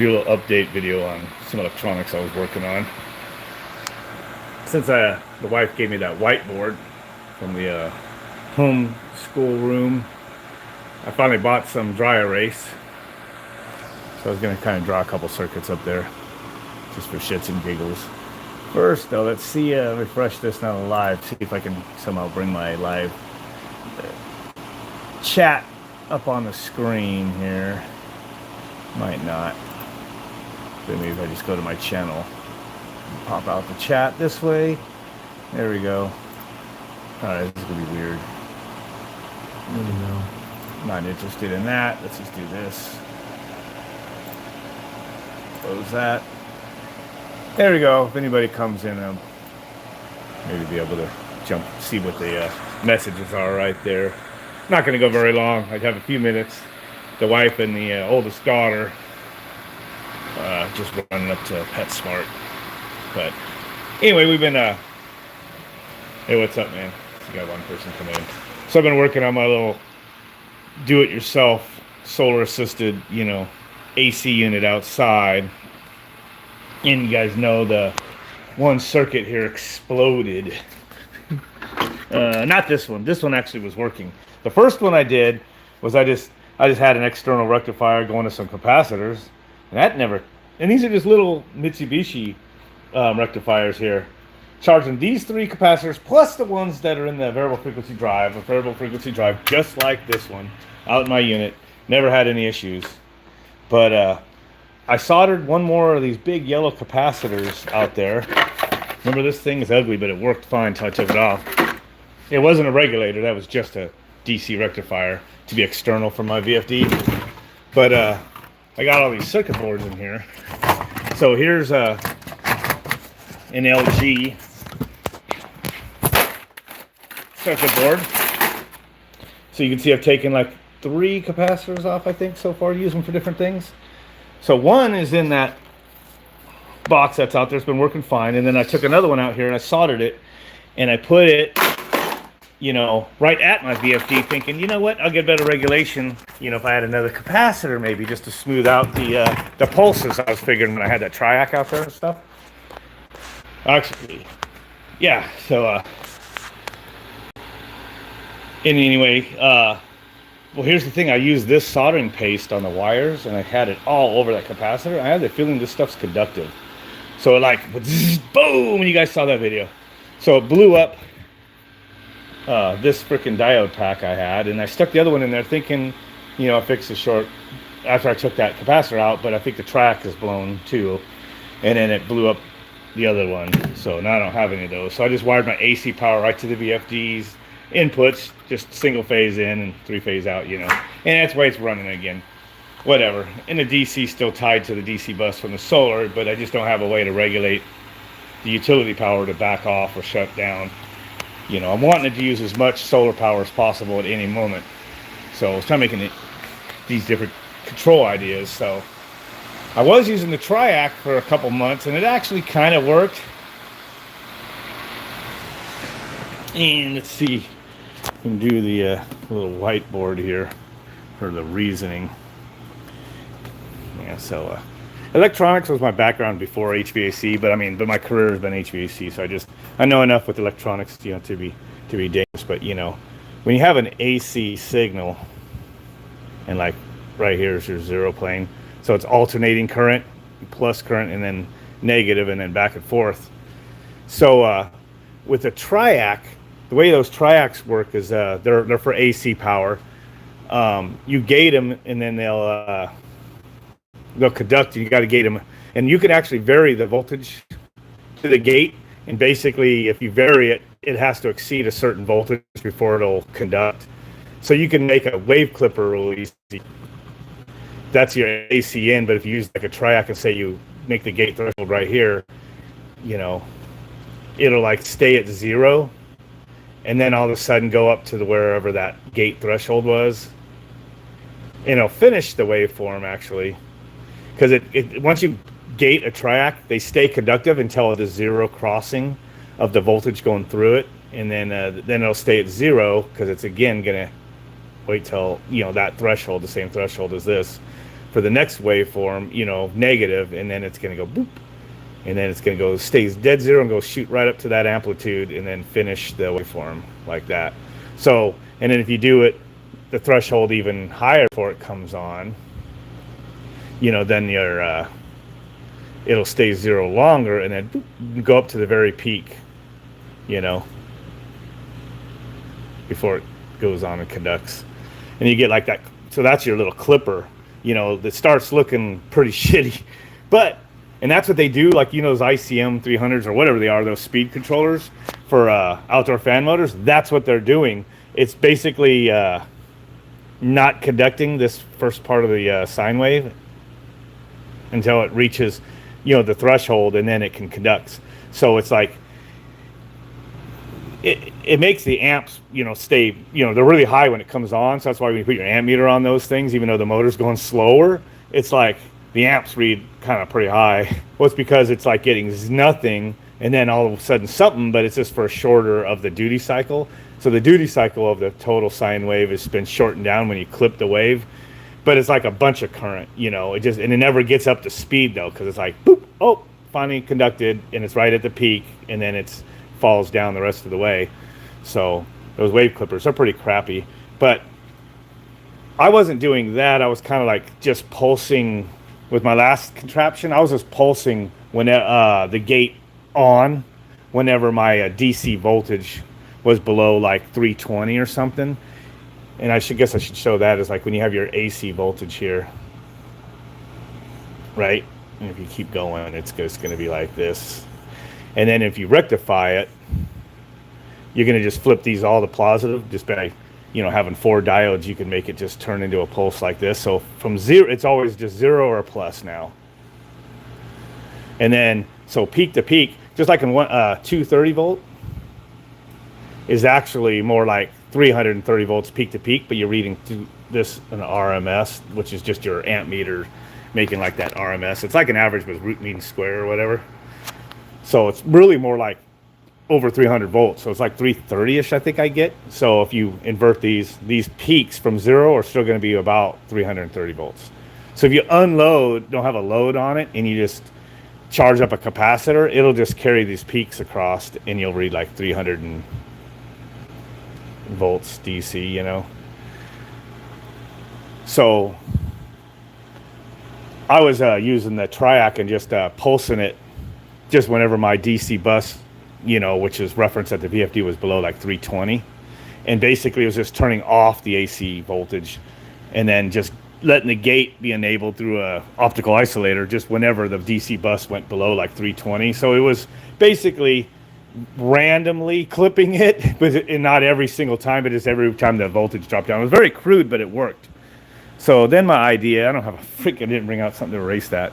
do a little update video on some electronics I was working on. Since the wife gave me that whiteboard from the home school room, I finally bought some dry erase. So I was going to kind of draw a couple circuits up there, just for shits and giggles. First, though, let's see, refresh this now live, see if I can somehow bring my live chat up on the screen here. Might not. But maybe if I just go to my channel, pop out the chat this way. There we go. Alright, this is going to be weird. No. Not interested in that. Let's just do this. Close that. There we go. If anybody comes in, maybe be able to jump, see what the messages are right there. Not going to go very long. I'd have a few minutes. The wife and the oldest daughter just running up to PetSmart. But anyway, we've been hey, what's up, man? You got one person coming in. So I've been working on my little do-it-yourself solar assisted, AC unit outside. And you guys know the one circuit here exploded. Not this one. This one actually was working. The first one I did was I just had an external rectifier going to some capacitors, and that never. And these are just little Mitsubishi rectifiers here, charging these 3 capacitors plus the ones that are in the variable frequency drive, just like this one, out in my unit. Never had any issues. But I soldered one more of these big yellow capacitors out there. Remember, this thing is ugly, but it worked fine until I took it off. It wasn't a regulator. That was just a DC rectifier to be external from my VFD. But I got all these circuit boards in here. So here's an LG circuit board. So you can see I've taken like 3 capacitors off, I think, so far to use them for different things. So one is in that box that's out there. It's been working fine. And then I took another one out here and I soldered it. And I put it, right at my VFD, thinking, you know what, I'll get better regulation, if I had another capacitor maybe, just to smooth out the pulses. I was figuring when I had that Triac out there and stuff. Actually, yeah, so, anyway, well, here's the thing. I used this soldering paste on the wires, and I had it all over that capacitor. I had the feeling this stuff's conductive. So it like, boom, and you guys saw that video. So it blew up this freaking diode pack I had, and I stuck the other one in there thinking, I fixed the short after I took that capacitor out, but I think the track is blown too. And then it blew up the other one. So now I don't have any of those. So I just wired my AC power right to the VFD's inputs, just single phase in and 3 phase out, and that's why it's running again. Whatever. And the DC still tied to the DC bus from the solar, but I just don't have a way to regulate the utility power to back off or shut down. I'm wanting to use as much solar power as possible at any moment. So I was trying to make these different control ideas. So I was using the Triac for a couple months, and it actually kind of worked. And let's see. We can do the little whiteboard here for the reasoning. Yeah, so electronics was my background before HVAC, but my career has been HVAC, so I know enough with electronics, to be dangerous. But when you have an AC signal, and like right here is your zero plane, so it's alternating current, plus current, and then negative, and then back and forth. So with a Triac, the way those Triacs work is they're for AC power. You gate them, and then they'll conduct. You got to gate them, and you can actually vary the voltage to the gate. And basically, if you vary it, it has to exceed a certain voltage before it'll conduct. So you can make a wave clipper really easy. That's your AC in. But if you use like a Triac and say you make the gate threshold right here, it'll like stay at 0. And then all of a sudden go up to wherever that gate threshold was. And it'll finish the waveform, actually. Because once you gate a Triac, they stay conductive until the 0 crossing of the voltage going through it. And then it'll stay at 0, because it's, again, going to wait till, that threshold, the same threshold as this. for the next waveform, you know, negative, and then it's going to go boop, and then it's going to go, stays dead zero and go shoot right up to that amplitude and then finish the waveform like that. So, and then if you do it, the threshold even higher before it comes on, you know, then your, it'll stay zero longer and then boop, go up to the very peak, you know, before it goes on and conducts. And you get like that. So that's your little clipper, you know, that starts looking pretty shitty. But, and that's what they do, like, you know, those ICM 300s or whatever they are, those speed controllers for outdoor fan motors. That's what they're doing. It's basically not conducting this first part of the sine wave until it reaches, you know, the threshold, and then it can conduct. So it's like, it makes the amps, you know, stay, you know, they're really high when it comes on. So that's why when you put your amp meter on those things, even though the motor's going slower, it's like the amps read kind of pretty high. Well, it's because it's like getting nothing and then all of a sudden something, but it's just for a shorter of the duty cycle. So the duty cycle of the total sine wave has been shortened down when you clip the wave, but it's like a bunch of current, you know, it just, and it never gets up to speed though, because it's like, boop, oh, finally conducted, and it's right at the peak, and then it's falls down the rest of the way. So those wave clippers are pretty crappy, but I wasn't doing that. I was kind of like just pulsing with my last contraption. I was just pulsing when the gate on whenever my DC voltage was below like 320 or something. And I guess I should show that as like when you have your AC voltage here, right? And if you keep going, it's just going to be like this. And then if you rectify it, you're going to just flip these all to positive. Just by, you know, having 4 diodes, you can make it just turn into a pulse like this. So from zero, it's always just 0 or plus now. And then, so peak to peak, just like in 230 volt, is actually more like 330 volts peak to peak, but you're reading through this an RMS, which is just your amp meter making like that RMS. It's like an average with root mean square or whatever. So it's really more like over 300 volts. So it's like 330-ish, I think I get. So if you invert these peaks from 0 are still going to be about 330 volts. So if you unload, don't have a load on it, and you just charge up a capacitor, it'll just carry these peaks across, and you'll read like 300 volts DC, you know. So I was using the Triac and just pulsing it just whenever my DC bus, you know, which is referenced at the VFD, was below like 320. And basically it was just turning off the AC voltage and then just letting the gate be enabled through a optical isolator just whenever the DC bus went below like 320. So it was basically randomly clipping it, but not every single time, but just every time the voltage dropped down. It was very crude, but it worked. So then my idea, I don't have a freaking, I didn't bring out something to erase that.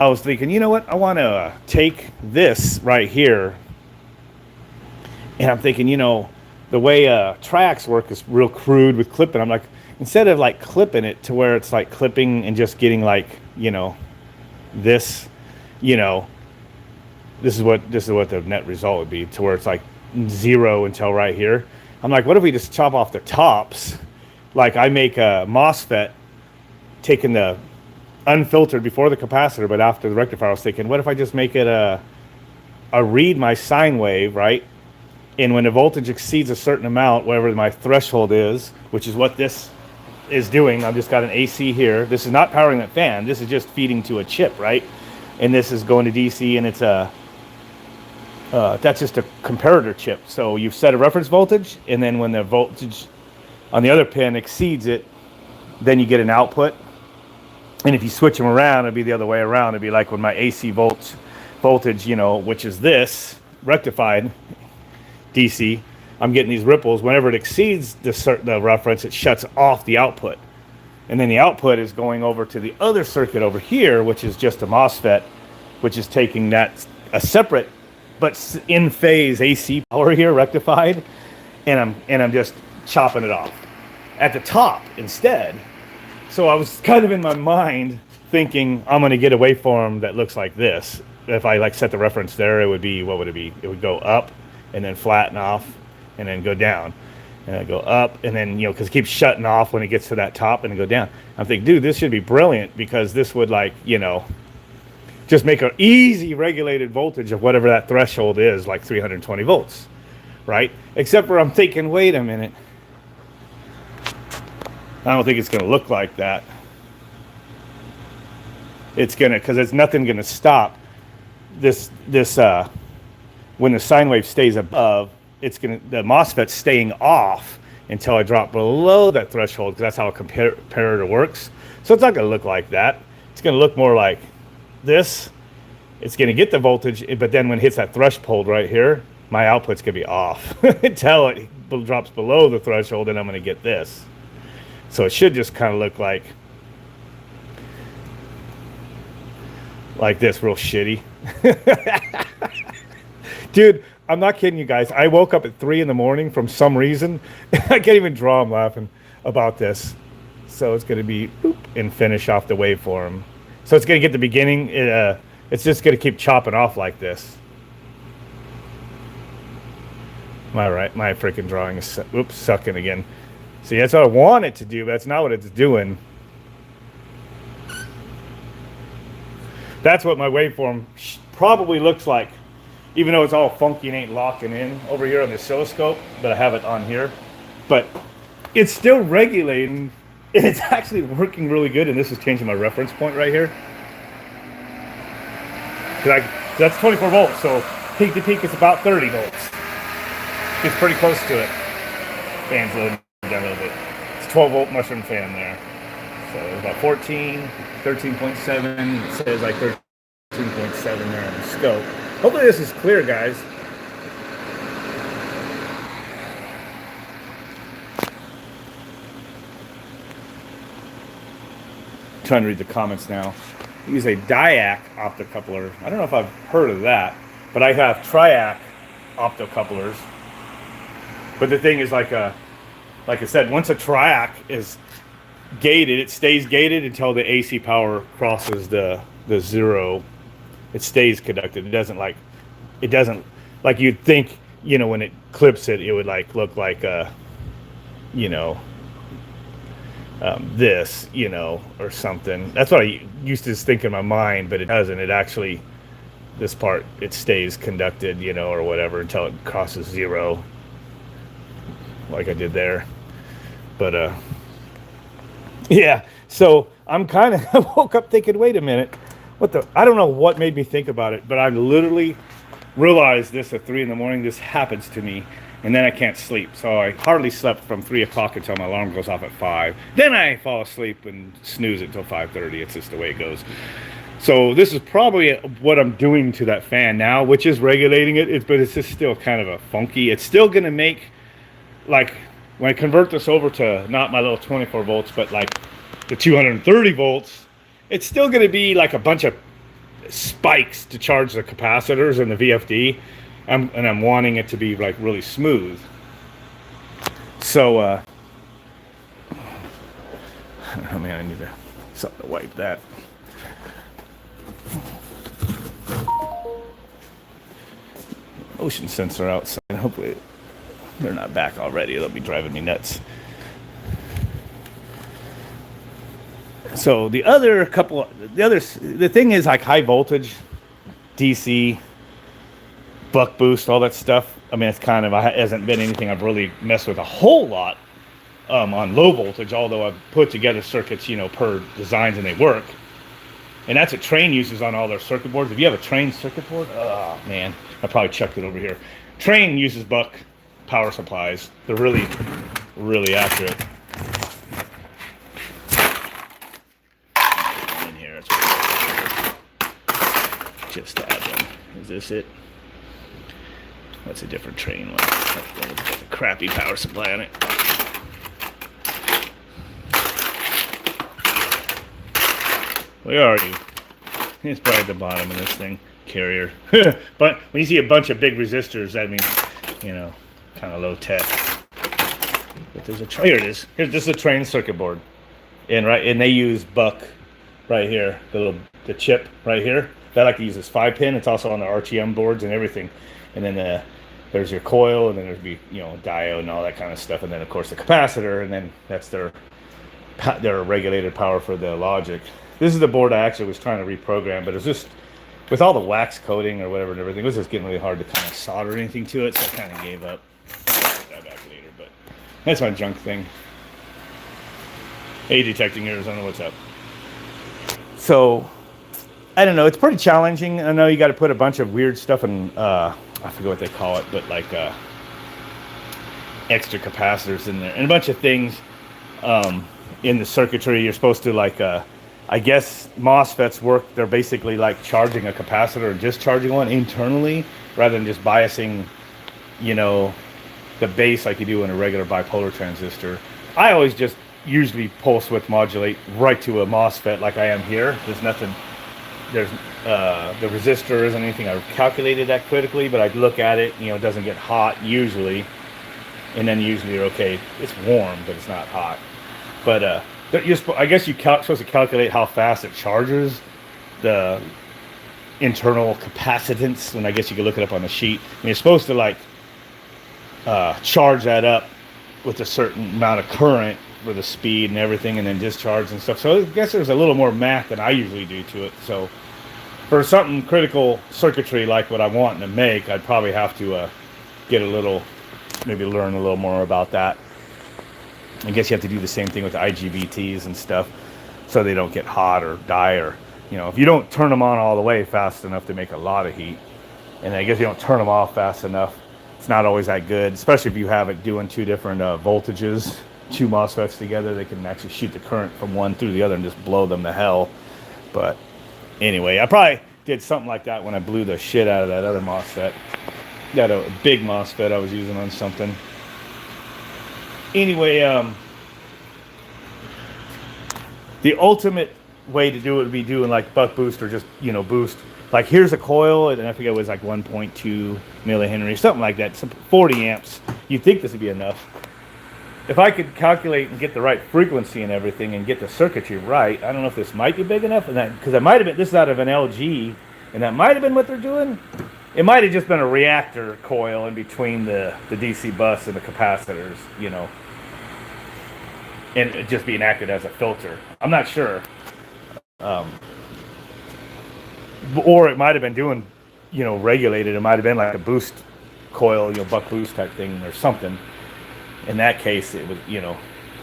I was thinking, you know what? I want to take this right here, and I'm thinking, you know, the way Triacs work is real crude with clipping. I'm like, instead of like clipping it to where it's like clipping and just getting like, you know, this, you know, this is what the net result would be, to where it's like 0 until right here. I'm like, what if we just chop off the tops? Like I make a MOSFET taking the unfiltered before the capacitor, but after the rectifier. I was thinking, what if I just make it a read my sine wave, right? And when the voltage exceeds a certain amount, whatever my threshold is, which is what this is doing, I've just got an AC here. This is not powering that fan. This is just feeding to a chip, right? And this is going to DC, and it's that's just a comparator chip. So you've set a reference voltage, and then when the voltage on the other pin exceeds it, then you get an output. And if you switch them around, it'd be the other way around. It'd be like when my AC voltage, you know, which is this rectified DC, I'm getting these ripples. Whenever it exceeds the reference, it shuts off the output. And then the output is going over to the other circuit over here, which is just a MOSFET, which is taking that, a separate but in phase AC power here, rectified, and I'm just chopping it off at the top instead. So I was kind of in my mind thinking, I'm going to get a waveform that looks like this. If I like set the reference there, it would be, what would it be? It would go up and then flatten off and then go down. and I go up, and then, because it keeps shutting off when it gets to that top, and I go down. I'm thinking, dude, this should be brilliant, because this would, like, just make an easy regulated voltage of whatever that threshold is, like 320 volts, right? Except for I'm thinking, wait a minute. I don't think it's going to look like that. It's going to, because there's nothing going to stop this, when the sine wave stays above, the MOSFET's staying off until I drop below that threshold, because that's how a comparator works. So it's not going to look like that. It's going to look more like this. It's going to get the voltage, but then when it hits that threshold right here, my output's going to be off until it drops below the threshold, and I'm going to get this. So it should just kind of look like this, real shitty. Dude, I'm not kidding you guys. I woke up at 3 in the morning from some reason. I can't even draw. I'm laughing about this. So it's going to be and finish off the waveform. So it's going to get the beginning. It's just going to keep chopping off like this. Am I right? My freaking drawing is sucking again. See, that's what I want it to do, but that's not what it's doing. That's what my waveform probably looks like, even though it's all funky and ain't locking in over here on the oscilloscope, but I have it on here. But it's still regulating, and it's actually working really good, and this is changing my reference point right here. That's 24 volts, so peak to peak is about 30 volts. It's pretty close to it. Fan's loading down a little bit. It's 12-volt mushroom fan there. So it's about 14, 13.7. It says like 13.7 there on the scope. Hopefully this is clear, guys. I'm trying to read the comments now. I use a Triac optocoupler. I don't know if I've heard of that, but I have Triac optocouplers. But the thing is, like I said, once a Triac is gated, it stays gated until the AC power crosses the zero. It stays conducted. It doesn't like you'd think, when it clips it, it would like look like this, or something. That's what I used to think in my mind, but it doesn't. It actually, this part, it stays conducted, or whatever, until it crosses zero, like I did there. But yeah, so I'm kind of, I woke up thinking, wait a minute, I don't know what made me think about it, but I literally realized this at 3 in the morning. This happens to me, and then I can't sleep. So I hardly slept from 3 o'clock until my alarm goes off at 5. Then I fall asleep and snooze it until 5:30. It's just the way it goes. So this is probably what I'm doing to that fan now, which is regulating it, but it's just still kind of a funky. It's still going to make, like, when I convert this over to not my little 24 volts, but like the 230 volts, it's still going to be like a bunch of spikes to charge the capacitors and the VFD. And I'm wanting it to be like really smooth. So, I need something to wipe that. Motion sensor outside. Hopefully they're not back already. They'll be driving me nuts. So the thing is, like, high voltage, DC, buck boost, all that stuff. I mean, it hasn't been anything I've really messed with a whole lot on low voltage, although I've put together circuits, per designs, and they work. And that's what Train uses on all their circuit boards. If you have a Train circuit board, oh man, I probably chucked it over here. Train uses buck power supplies. They're really, really accurate. In here, that's what just add them. Is this it? That's a different Train one. That's got a crappy power supply on it. Where are you? It's probably at the bottom of this thing. Carrier. But when you see a bunch of big resistors, that means, kind of low tech. But there's here it is. This is a Train circuit board. And they use buck right here. The chip right here. That I like to use this 5-pin. It's also on the RTM boards and everything. And then there's your coil, and then there's diode and all that kind of stuff, and then of course the capacitor, and then that's their regulated power for the logic. This is the board I actually was trying to reprogram, but it's just with all the wax coating or whatever and everything, it was just getting really hard to kind of solder anything to it, so I kind of gave up. I'll put that back later, but that's my junk thing. Hey, detecting Arizona, what's up? So, I don't know, it's pretty challenging. I know you got to put a bunch of weird stuff in, I forget what they call it, but like extra capacitors in there, and a bunch of things in the circuitry. You're supposed to like, I guess MOSFETs work, they're basically like charging a capacitor or discharging one internally, rather than just biasing, the base like you do in a regular bipolar transistor. I always just usually pulse width modulate right to a MOSFET like I am here. There's nothing, the resistor isn't anything I've calculated that critically, but I'd look at it, it doesn't get hot usually, and then usually you're okay. It's warm, but it's not hot. But I guess you're supposed to calculate how fast it charges the internal capacitance, and I guess you could look it up on the sheet. And you're supposed to like charge that up with a certain amount of current for the speed and everything, and then discharge and stuff. So I guess there's a little more math than I usually do to it. So for something critical circuitry like what I want to make, I'd probably have to maybe learn a little more about that. I guess you have to do the same thing with the IGBTs and stuff, so they don't get hot or die, or if you don't turn them on all the way fast enough to make a lot of heat, and I guess you don't turn them off fast enough, it's not always that good, especially if you have it doing two different voltages, two MOSFETs together. They can actually shoot the current from one through the other and just blow them to hell. But anyway, I probably did something like that when I blew the shit out of that other MOSFET. Got a big MOSFET I was using on something. Anyway, the ultimate way to do it would be doing like buck boost, or just boost. Like here's a coil, and I forget it was like 1.2 millihenry, something like that, some 40 amps. You'd think this would be enough. If I could calculate and get the right frequency and everything, and get the circuitry right, I don't know if this might be big enough, and that because it might have been, this is out of an LG, and that might have been what they're doing. It might have just been a reactor coil in between the DC bus and the capacitors, and it just being acted as a filter. I'm not sure. Or it might have been doing, regulated. It might have been like a boost coil, buck boost type thing or something. In that case, it was,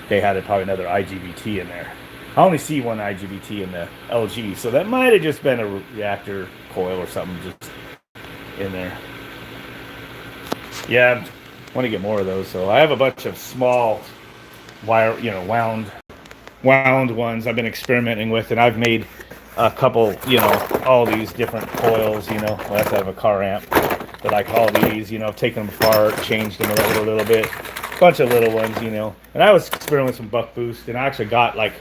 they had probably another IGBT in there. I only see one IGBT in the LG, so that might have just been a reactor coil or something just in there. Yeah, I want to get more of those. So I have a bunch of small wire, wound ones I've been experimenting with, and I've made a couple, all these different coils, I have to have a car amp, but like all these, I've taken them apart, changed them a little bit, bunch of little ones, and I was experimenting with some buck boost, and I actually got like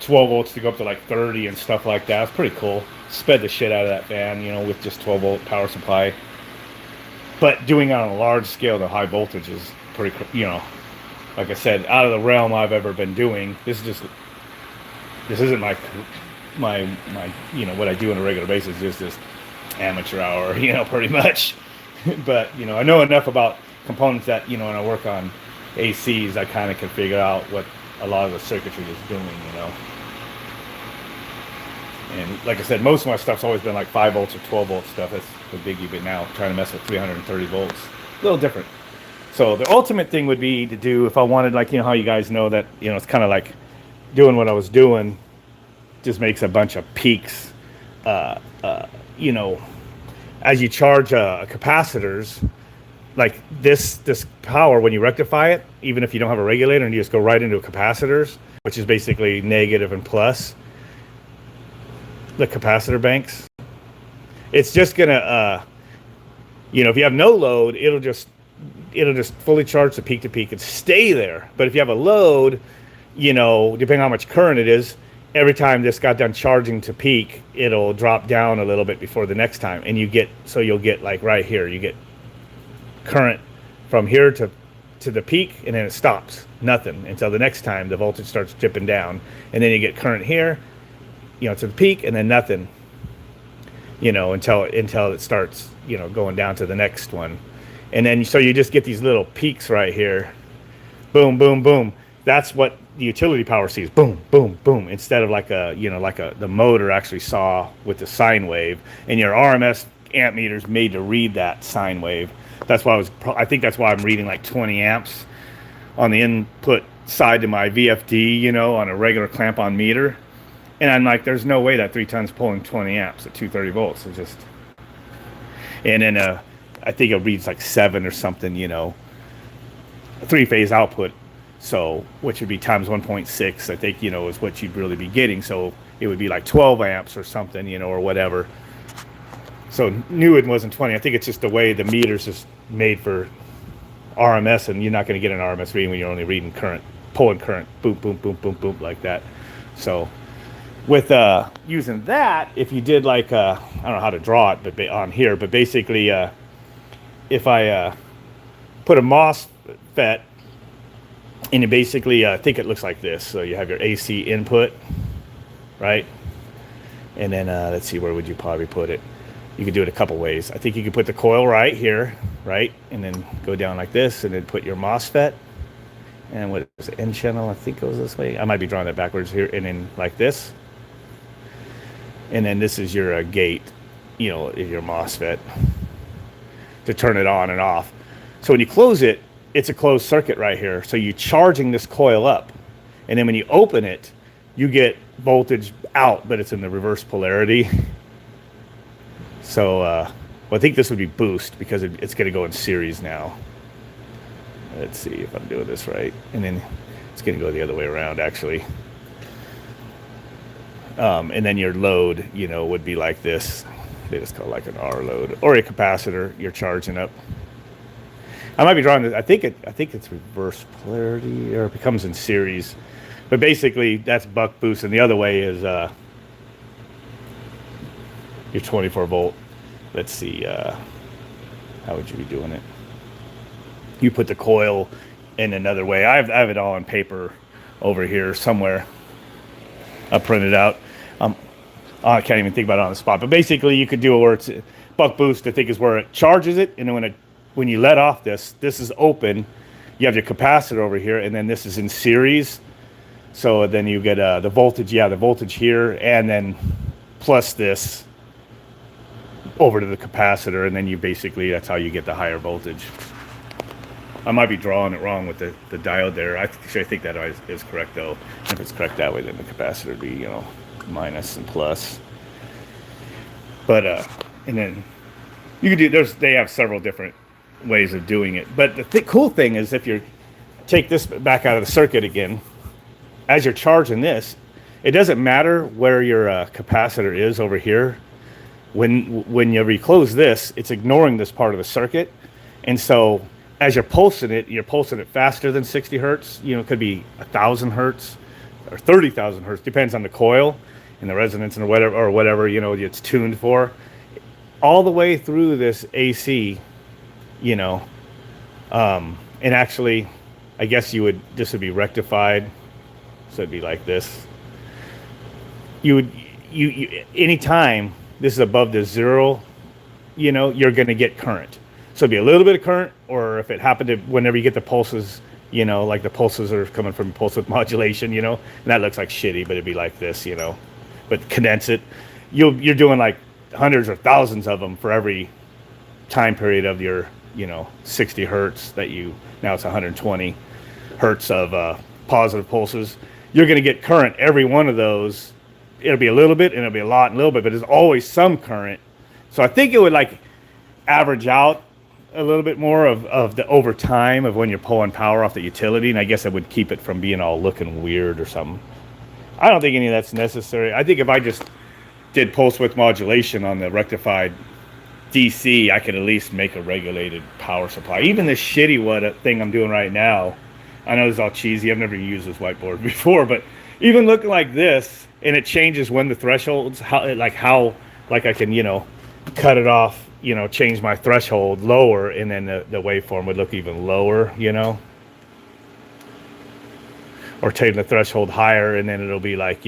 12 volts to go up to like 30 and stuff like that. It's pretty cool. Sped the shit out of that fan, with just 12 volt power supply. But doing it on a large scale to high voltage is pretty, like I said, out of the realm I've ever been doing. This isn't my what I do on a regular basis. It's just amateur hour, pretty much. But I know enough about components that when I work on ACs, I kind of can figure out what a lot of the circuitry is doing. And like I said, most of my stuff's always been like 5 volts or 12 volt stuff. That's the biggie. But now trying to mess with 330 volts, a little different. So the ultimate thing would be to do, if I wanted, like, how you guys know that, it's kind of like doing what I was doing, just makes a bunch of peaks, as you charge capacitors, like this power, when you rectify it, even if you don't have a regulator and you just go right into capacitors, which is basically negative and plus, the capacitor banks, it's just gonna, if you have no load, it'll just fully charge the peak to peak and stay there. But if you have a load, depending on how much current it is, every time this got done charging to peak, it'll drop down a little bit before the next time. And you'll get like right here, you get current from here to the peak, and then it stops, nothing, until the next time the voltage starts dipping down. And then you get current here, to the peak, and then nothing, until it starts, going down to the next one. And then so you just get these little peaks right here. Boom, boom, boom. That's what the utility power sees. Boom, boom, boom. Instead of like the motor actually saw with the sine wave, and your RMS amp meter's made to read that sine wave. That's why I think that's why I'm reading like 20 amps on the input side to my VFD, on a regular clamp on meter. And I'm like, there's no way that 3 tons pulling 20 amps at 230 volts. It's just, and then I think it reads like 7 or something, 3-phase output. So, which would be times 1.6, I think, is what you'd really be getting. So it would be like 12 amps or something, or whatever. So knew it wasn't 20. I think it's just the way the meter's just made for RMS, and you're not going to get an RMS reading when you're only reading current, pulling current, boom, boom, boom, boom, boom, like that. So with using that, if you did like, I don't know how to draw it but on here, but basically if I put a MOSFET, and you basically, I think it looks like this. So you have your AC input, right? And then let's see, where would you probably put it? You could do it a couple ways. I think you could put the coil right here, right? And then go down like this, and then put your MOSFET. And what is it, N channel? I think goes this way. I might be drawing that backwards here. And then like this. And then this is your gate, your MOSFET to turn it on and off. So when you close it, it's a closed circuit right here. So you're charging this coil up. And then when you open it, you get voltage out, but it's in the reverse polarity. So well, I think this would be boost because it's going to go in series now. Let's see if I'm doing this right. And then it's going to go the other way around, actually. And then your load, would be like this. They just call it like an R load or a capacitor you're charging up. I might be drawing this. I think it's reverse polarity, or it becomes in series. But basically, that's buck boost, and the other way is your 24 volt. Let's see, how would you be doing it? You put the coil in another way. I have it all on paper over here somewhere. I printed out. I can't even think about it on the spot. But basically, you could do it where it's buck boost. I think is where it charges it, and then when you let off this is open. You have your capacitor over here, and then this is in series. So then you get the voltage, the voltage here, and then plus this over to the capacitor, and then you basically, that's how you get the higher voltage. I might be drawing it wrong with the diode there. I think that is correct, though. If it's correct that way, then the capacitor would be, minus and plus. But, and then you can do, they have several different ways of doing it. But the cool thing is, if you take this back out of the circuit again, as you're charging this, it doesn't matter where your capacitor is over here. Whenever you close this, it's ignoring this part of the circuit. And so as you're pulsing it faster than 60 hertz. It could be 1,000 hertz or 30,000 hertz, depends on the coil and the resonance and whatever it's tuned for. All the way through this AC, and actually, I guess this would be rectified. So it'd be like this. You anytime this is above the 0, you're going to get current. So it'd be a little bit of current, or if it happened to, whenever you get the pulses, like the pulses are coming from pulse width modulation, and that looks like shitty, but it'd be like this, but condense it. You're doing like hundreds or thousands of them for every time period of your, 60 hertz now it's 120 hertz of positive pulses. You're going to get current every one of those. It'll be a little bit, and it'll be a lot and a little bit, but there's always some current. So I think it would like average out a little bit more of the over time of when you're pulling power off the utility, and I guess it would keep it from being all looking weird or something. I don't think any of that's necessary. I think if I just did pulse width modulation on the rectified DC, I could at least make a regulated power supply. Even this shitty thing I'm doing right now, I know this is all cheesy. I've never used this whiteboard before, but even looking like this, and it changes when the thresholds, how I can, cut it off, change my threshold lower, and then the waveform would look even lower, or take the threshold higher, and then it'll be like,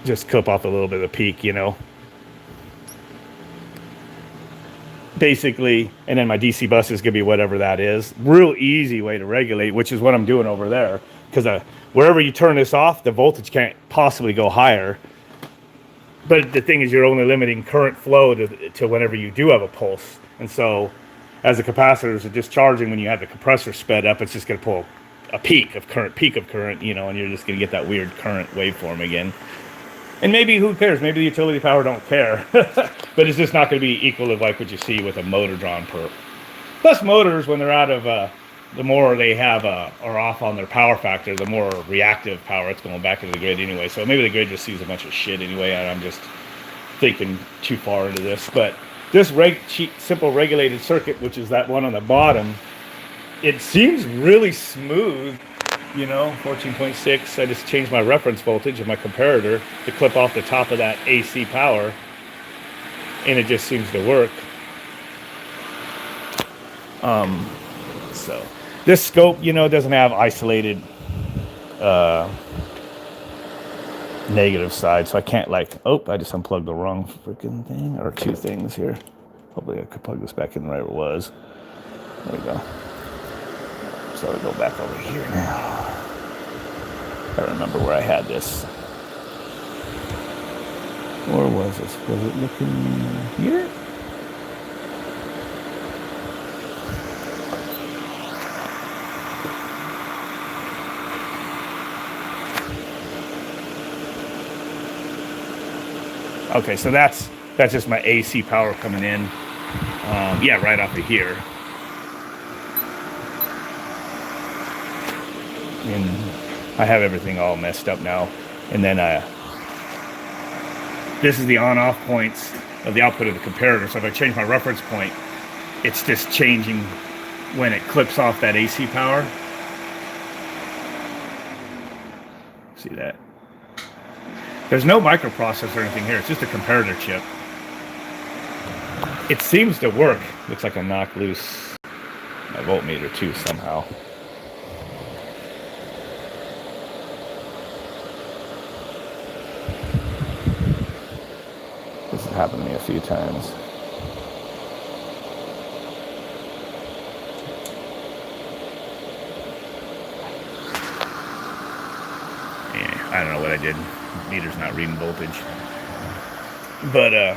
just clip off a little bit of the peak, basically, and then my DC bus is going to be whatever that is. Real easy way to regulate, which is what I'm doing over there. Because wherever you turn this off, the voltage can't possibly go higher. But the thing is, you're only limiting current flow to whenever you do have a pulse. And so, as the capacitors are discharging, when you have the compressor sped up, it's just going to pull a peak of current, you know, and you're just going to get that weird current waveform again. And maybe, who cares? Maybe the utility power don't care. But it's just not going to be equal to like what you see with a motor drawn perp. Plus motors, when they're out of, the more they have are off on their power factor, the more reactive power it's going back into the grid anyway. So maybe the grid just sees a bunch of shit anyway, and I'm just thinking too far into this. But this simple regulated circuit, which is that one on the bottom, it seems really smooth. You know, 14.6, I just changed my reference voltage of my comparator to clip off the top of that AC power, and it just seems to work. So this scope, you know, doesn't have isolated negative side, so I can't like, oh, I just unplugged the wrong freaking thing, or two things here. Hopefully I could plug this back in right where it was. There we go. So I'll go back over here now. I remember where I had this. Or was this? Was it looking here? Okay, so that's just my AC power coming in. Yeah, right off of here. And I have everything all messed up now. And then this is the on-off points of the output of the comparator. So if I change my reference point, it's just changing when it clips off that AC power. See that? There's no microprocessor or anything here. It's just a comparator chip. It seems to work. Looks like I knocked loose my voltmeter too somehow. This has happened to me a few times. Yeah, I don't know what I did. Meter's not reading voltage. But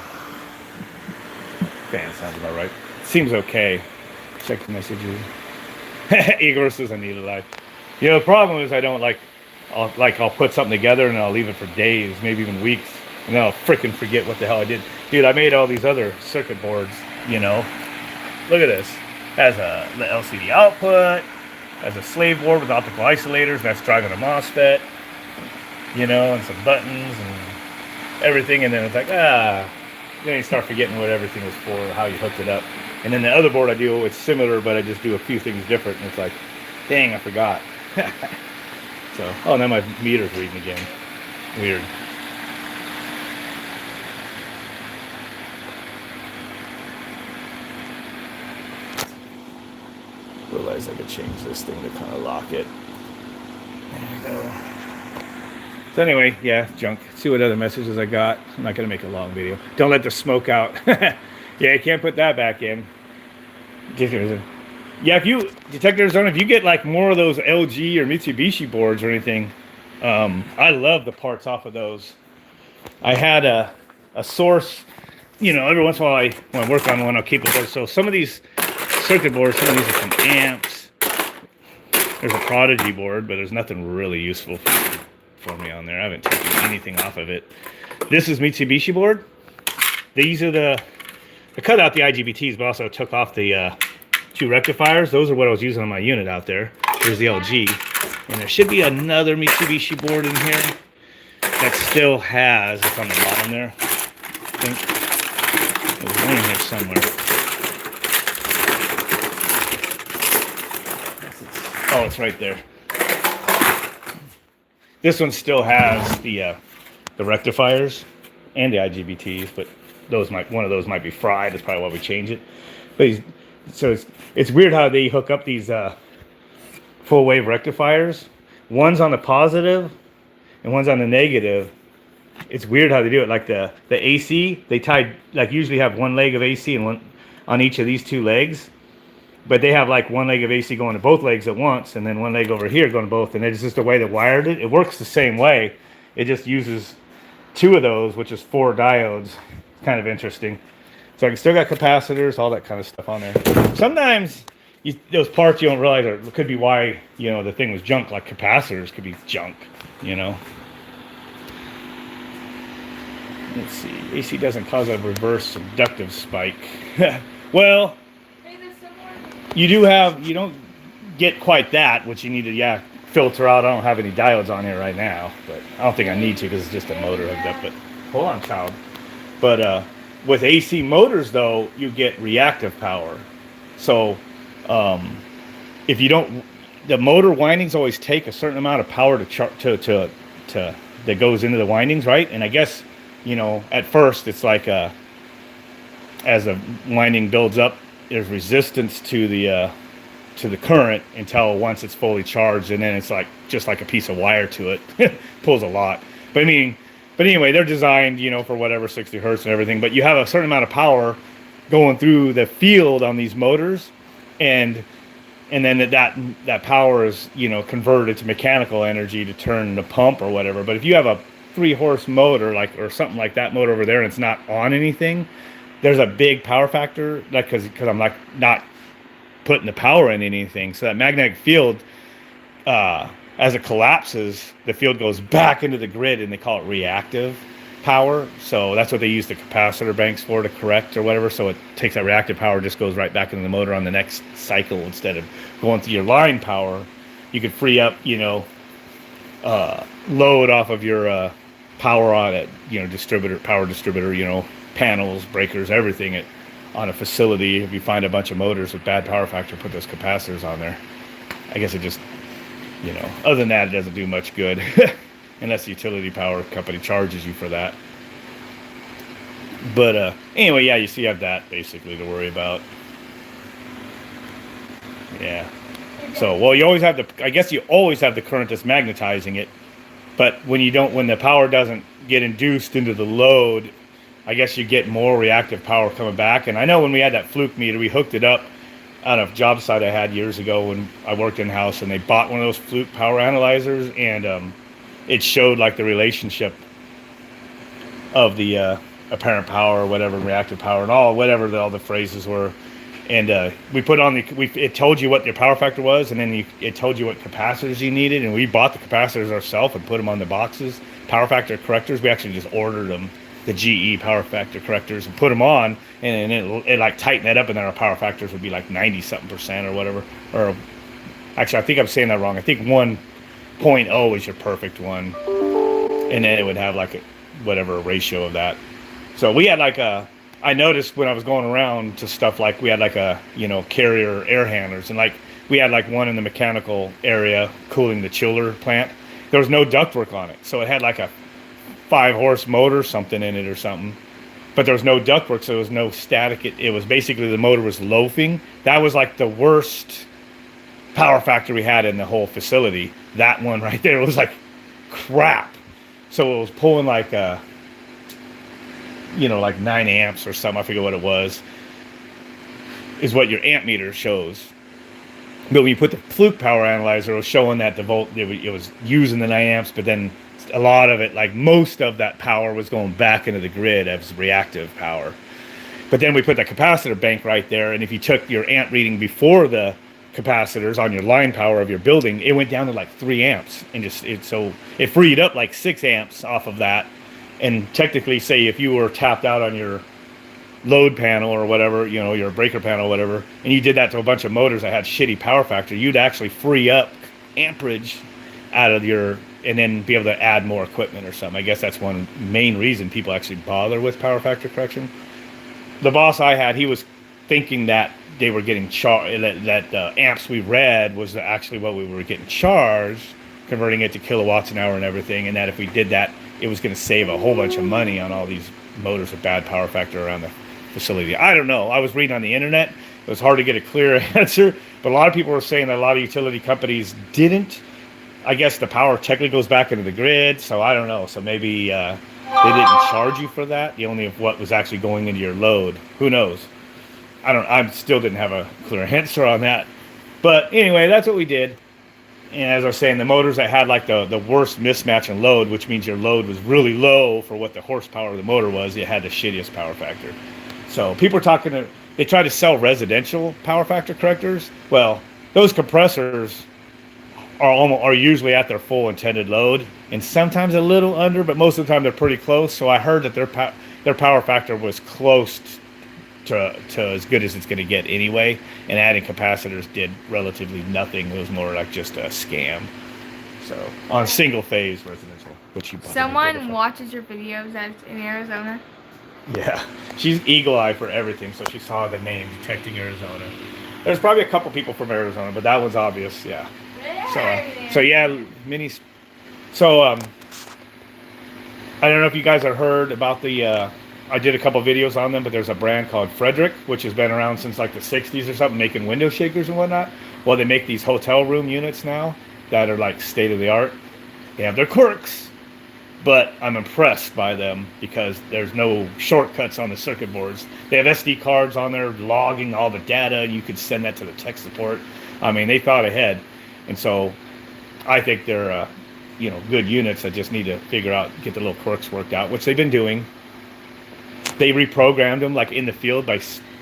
fan sounds about right. Seems okay. Check the messages. Igor says I need a life. You know, the problem is I don't I'll put something together and I'll leave it for days, maybe even weeks, and then I'll freaking forget what the hell I did. Dude, I made all these other circuit boards, you know. Look at this. Has the LCD output, has a slave board with optical isolators, that's driving a MOSFET, you know, and some buttons and everything, and then it's like, then you start forgetting what everything was for, how you hooked it up. And then the other board I do, it's similar, but I just do a few things different, and it's like, dang, I forgot. So, oh, now my meter's reading again. Weird. Realize I could change this thing to kind of lock it. There we go. So anyway, yeah, junk. See what other messages I got. I'm not going to make a long video. Don't let the smoke out. Yeah, you can't put that back in. Yeah, if you, detector zone, if you get like more of those LG or Mitsubishi boards or anything, I love the parts off of those. I had a source, you know, every once in a while when I work on one, I'll keep it there. So some of these circuit boards, some of these are some amps. There's a Prodigy board, but there's nothing really useful for me on there. I haven't taken anything off of it. This is Mitsubishi board. These are I cut out the IGBTs, but also took off the two rectifiers. Those are what I was using on my unit out there. Here's the LG. And there should be another Mitsubishi board in here that still has, it's on the bottom there, I think. There's one in here somewhere. Oh, it's right there. This one still has the rectifiers and the IGBTs, but one of those might be fried. That's probably why we change it. But so it's weird how they hook up these full wave rectifiers. One's on the positive and one's on the negative. It's weird how they do it. Like the AC, they usually have one leg of AC and on each of these two legs, but they have like one leg of AC going to both legs at once, and then one leg over here going to both, and it's just the way they wired it. It works the same way. It just uses two of those, which is 4 diodes. Kind of interesting. So I can still got capacitors, all that kind of stuff on there. Sometimes those parts you don't realize could be why, you know, the thing was junk. Like capacitors could be junk, you know. Let's see. AC doesn't cause a reverse inductive spike. Well, you don't get quite that, which you need to, filter out. I don't have any diodes on here right now, but I don't think I need to because it's just a motor hooked up. But hold on, child. But with AC motors, though, you get reactive power. So if you don't, the motor windings always take a certain amount of power to that goes into the windings, right? And I guess, you know, at first it's like as the winding builds up, there's resistance to the current until once it's fully charged, and then it's like just like a piece of wire to it. Pulls a lot. But anyway, they're designed, you know, for whatever 60 hertz and everything. But you have a certain amount of power going through the field on these motors, and then that power is, you know, converted to mechanical energy to turn the pump or whatever. But if you have a 3-horse motor, like, or something like that motor over there, and it's not on anything, there's a big power factor, like, because I'm like not putting the power in anything. So that magnetic field, as it collapses, the field goes back into the grid, and they call it reactive power. So that's what they use the capacitor banks for, to correct or whatever. So it takes that reactive power, just goes right back into the motor on the next cycle instead of going through your line power. You could free up, you know, load off of your power on it, you know, power distributor, you know, panels, breakers, everything on a facility. If you find a bunch of motors with bad power factor, put those capacitors on there. I guess it just, you know, other than that, it doesn't do much good unless the utility power company charges you for that. But anyway, yeah, you see, you have that basically to worry about. Yeah. So, well, you always have you always have the current that's magnetizing it. But when the power doesn't get induced into the load, I guess you get more reactive power coming back. And I know when we had that fluke meter, we hooked it up on a job site I had years ago when I worked in-house, and they bought one of those fluke power analyzers, and it showed like the relationship of the apparent power or whatever, reactive power and all the phrases were. And we put on it told you what your power factor was, and then it told you what capacitors you needed, and we bought the capacitors ourselves and put them on the boxes. Power factor correctors, we actually just ordered them, the GE power factor correctors, and put them on, and it like tightened that up, and then our power factors would be like 90-something% or whatever. Or actually, I think I'm saying that wrong. I think 1.0 is your perfect one, and then it would have like whatever ratio of that. So we had like I noticed when I was going around to stuff, like we had like carrier air handlers, and like we had like one in the mechanical area cooling the chiller plant. There was no ductwork on it, so it had like a 5-horse motor something in it or something, but there was no ductwork, so there was no static. It was basically the motor was loafing. That was like the worst power factor we had in the whole facility. That one right there was like crap. So it was pulling like like 9 amps or something. I forget what it was, is what your amp meter shows. But when you put the fluke power analyzer, it was showing that the volt, it was using the 9 amps, but then a lot of it, like most of that power, was going back into the grid as reactive power. But then we put the capacitor bank right there, and if you took your amp reading before the capacitors on your line power of your building, it went down to like 3 amps, and so it freed up like 6 amps off of that. And technically, say if you were tapped out on your load panel or whatever, your breaker panel or whatever, and you did that to a bunch of motors that had shitty power factor, you'd actually free up amperage out of and then be able to add more equipment or something. I guess that's one main reason people actually bother with power factor correction. The boss I had, he was thinking that they were getting charged, that the amps we read was actually what we were getting charged, converting it to kilowatts an hour and everything, and that if we did that, it was going to save a whole bunch of money on all these motors with bad power factor around the facility. I don't know. I was reading on the internet. It was hard to get a clear answer, but a lot of people were saying that a lot of utility companies didn't. I guess the power technically goes back into the grid, so I don't know. So maybe they didn't charge you for that. You only have what was actually going into your load. Who knows? I still didn't have a clear answer on that. But anyway, that's what we did. And as I was saying, the motors that had like the worst mismatch in load, which means your load was really low for what the horsepower of the motor was, it had the shittiest power factor. So people are talking they try to sell residential power factor correctors. Well, those compressors are usually at their full intended load, and sometimes a little under, but most of the time they're pretty close. So I heard that their power factor was close to as good as it's going to get anyway, and adding capacitors did relatively nothing. It was more like just a scam. So on single phase residential, which you someone watches your videos that's in Arizona. Yeah, she's eagle eye for everything, so she saw the name detecting Arizona. There's probably a couple people from Arizona, but that was obvious. Yeah. So yeah, minis. So I don't know if you guys have heard about the. I did a couple videos on them, but there's a brand called Frederick, which has been around since like the 60s or something, making window shakers and whatnot. Well, they make these hotel room units now that are like state of the art. They have their quirks, but I'm impressed by them because there's no shortcuts on the circuit boards. They have SD cards on there logging all the data, and you could send that to the tech support. I mean, they thought ahead, and so I think they're good units that just need to figure out, get the little quirks worked out, which they've been doing. They reprogrammed them like in the field by,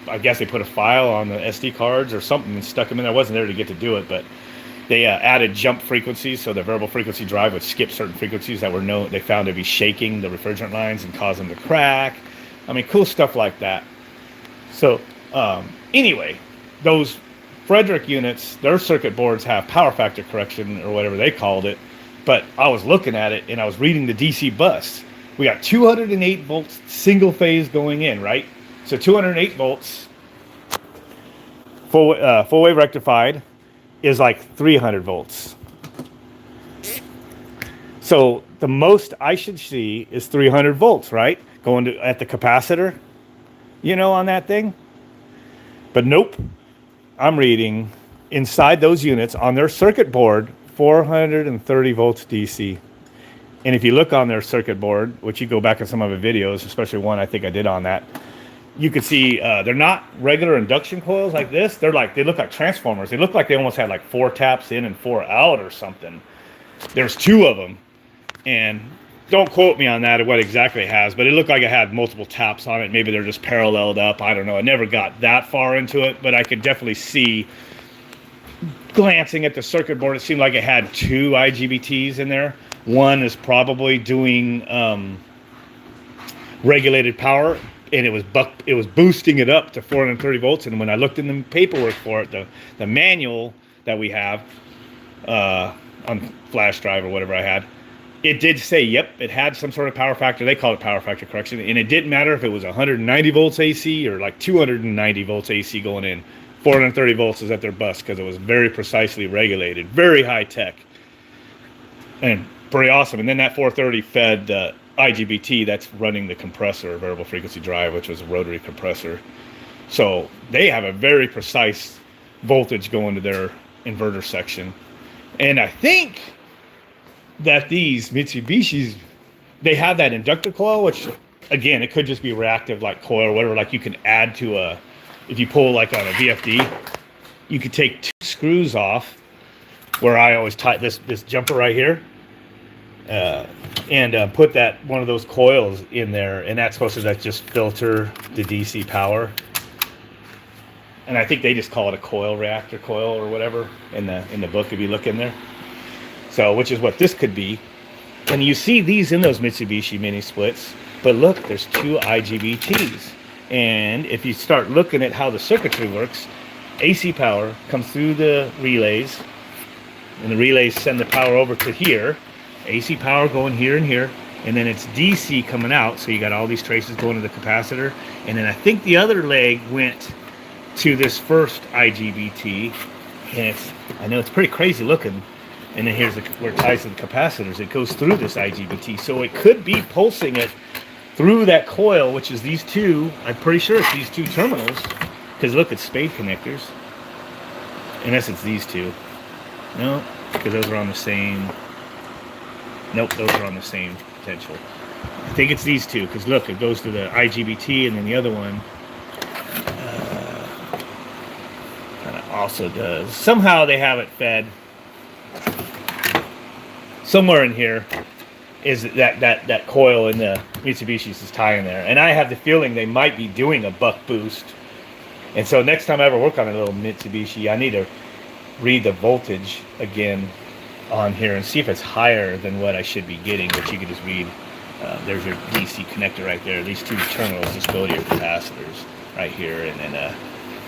I guess they put a file on the SD cards or something and stuck them in there. I wasn't there to get to do it, but they added jump frequencies, so the variable frequency drive would skip certain frequencies that were they found to be shaking the refrigerant lines and cause them to crack. I mean, cool stuff like that. So anyway, those Frederick units, their circuit boards have power factor correction or whatever they called it, but I was looking at it and I was reading the DC bus. We got 208 volts single phase going in, right? So 208 volts full wave rectified is like 300 volts. So the most I should see is 300 volts, right? Going at the capacitor, on that thing. But nope. I'm reading inside those units on their circuit board, 430 volts DC. And if you look on their circuit board, which you go back in some of the videos, especially one I think I did on that, you can see they're not regular induction coils like this. They look like transformers. They look like they almost had like 4 taps in and 4 out or something. There's 2 of them, and don't quote me on that or what exactly it has, but it looked like it had multiple taps on it. Maybe they're just paralleled up. I don't know. I never got that far into it, but I could definitely see, glancing at the circuit board, it seemed like it had 2 IGBTs in there. One is probably doing regulated power, and it was boosting it up to 430 volts. And when I looked in the paperwork for it, the manual that we have on flash drive or whatever I had, it did say, yep, it had some sort of power factor. They call it power factor correction, and it didn't matter if it was 190 volts AC or like 290 volts AC going in. 430 volts is at their bus because it was very precisely regulated, very high tech, and pretty awesome. And then that 430 fed the IGBT that's running the compressor, variable frequency drive, which was a rotary compressor. So they have a very precise voltage going to their inverter section. And I think that these Mitsubishis, they have that inductor coil, which again, it could just be reactive like coil or whatever. Like you can add to if you pull like on a VFD, you could take 2 screws off where I always tie this jumper right here. And put one of those coils in there, and that's supposed to just filter the DC power. And I think they just call it a coil reactor coil or whatever in the book if you look in there. So, which is what this could be. And you see these in those Mitsubishi mini splits, but look, there's 2 IGBTs. And if you start looking at how the circuitry works, AC power comes through the relays, and the relays send the power over to here. AC power going here and here, and then it's DC coming out, so you got all these traces going to the capacitor, and then I think the other leg went to this first IGBT, and I know it's pretty crazy looking, and then here's where it ties to the capacitors. It goes through this IGBT, so it could be pulsing it through that coil, which is these 2, I'm pretty sure it's these 2 terminals, because look, it's spade connectors. Unless it's these 2. No, because those are on the same. Nope, those are on the same potential. I think it's these 2, because look, it goes to the IGBT, and then the other one, also does. Somehow they have it fed. Somewhere in here is that coil in the Mitsubishi's is tying there. And I have the feeling they might be doing a buck boost. And so next time I ever work on a little Mitsubishi, I need to read the voltage again on here and see if it's higher than what I should be getting, which you can just read. There's your DC connector right there. These two terminals just go to your capacitors right here, and then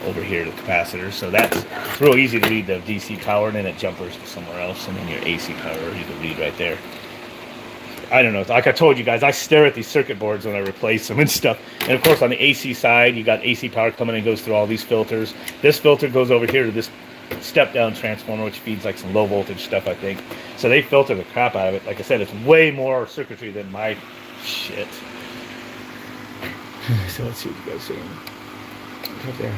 over here the capacitors. So it's real easy to read the DC power, and then it jumpers to somewhere else, and then your AC power you can read right there. I don't know. Like I told you guys, I stare at these circuit boards when I replace them and stuff. And of course, on the AC side, you got AC power coming and goes through all these filters. This filter goes over here to this step-down transformer, which feeds like some low-voltage stuff, I think. So they filter the crap out of it. Like I said, it's way more circuitry than my shit. So let's see what you guys are saying. Right there.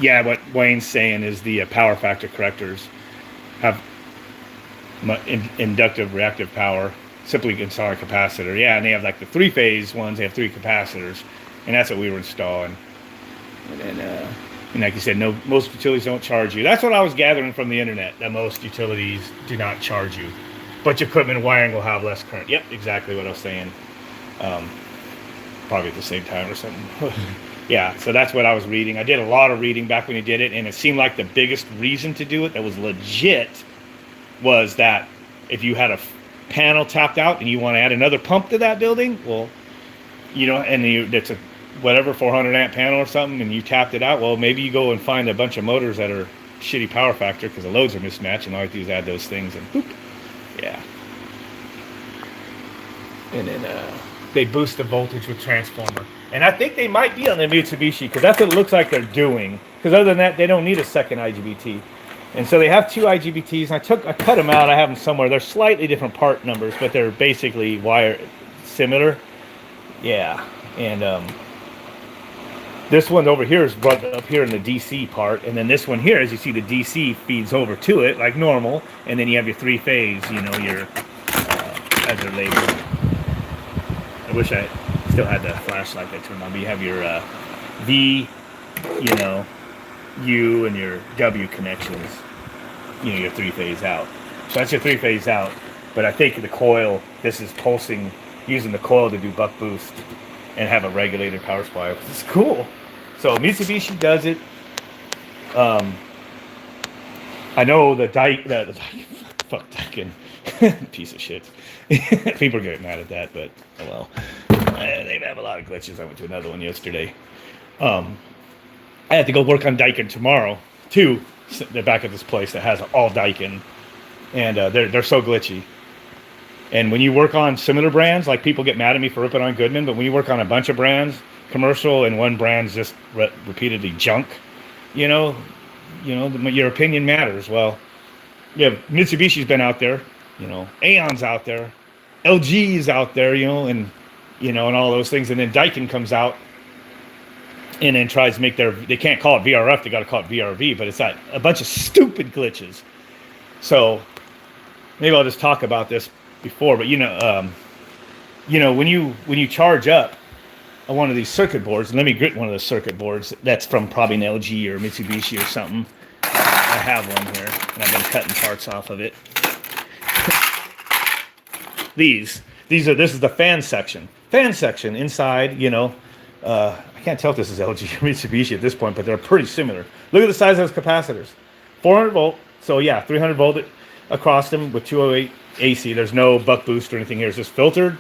Yeah, what Wayne's saying is the power factor correctors have inductive reactive power. Simply install a capacitor. Yeah, and they have like the three-phase ones. They have 3 capacitors, and that's what we were installing. And like you said, most utilities don't charge you. That's what I was gathering from the internet, that most utilities do not charge you. But your equipment and wiring will have less current. Yep, exactly what I was saying. Probably at the same time or something. Yeah, so that's what I was reading. I did a lot of reading back when you did it, and it seemed like the biggest reason to do it that was legit was that if you had a panel tapped out and you want to add another pump to that building, well, and it's a whatever 400 amp panel or something, and you tapped it out, well, maybe you go and find a bunch of motors that are shitty power factor because the loads are mismatched, and all you do is add those things and boop. Yeah. And then they boost the voltage with transformer. And I think they might be on the Mitsubishi because that's what it looks like they're doing. Because other than that, they don't need a second IGBT. And so they have 2 IGBTs, and I cut them out. I have them somewhere. They're slightly different part numbers, but they're basically wire similar. Yeah. And this one over here is brought up here in the DC part, and then this one here, as you see, the DC feeds over to it like normal, and then you have your 3-phase, your as they're labeled. I wish I still had the flashlight that turned on, but you have your V, U, and your W connections, your 3-phase out. So that's your 3-phase out, but I think the coil, this is pulsing, using the coil to do buck boost and have a regulated power supply, which is cool. So Mitsubishi does it. I know the Daikin piece of shit. People are getting mad at that, but oh well. They have a lot of glitches. I went to another one yesterday. I have to go work on Daikin tomorrow too. They're back at this place that has all Daikin, and they're so glitchy. And when you work on similar brands, like people get mad at me for ripping on Goodman, but when you work on a bunch of brands, commercial, and one brand's just repeatedly junk, your opinion matters. Well, yeah, Mitsubishi's been out there, Aeon's out there, LG's out there, and all those things, and then Daikin comes out and then tries to make they can't call it VRF, they got to call it VRV, but it's a bunch of stupid glitches. So maybe I'll just talk about this before, but when you charge up one of these circuit boards, and let me get one of those circuit boards that's from probably an LG or Mitsubishi or something. I have one here, and I've been cutting parts off of it. This is the fan section. Fan section inside, I can't tell if this is LG or Mitsubishi at this point, but they're pretty similar. Look at the size of those capacitors. 400 volt, so yeah, 300 volt across them with 208 AC. There's no buck boost or anything here. It's just filtered,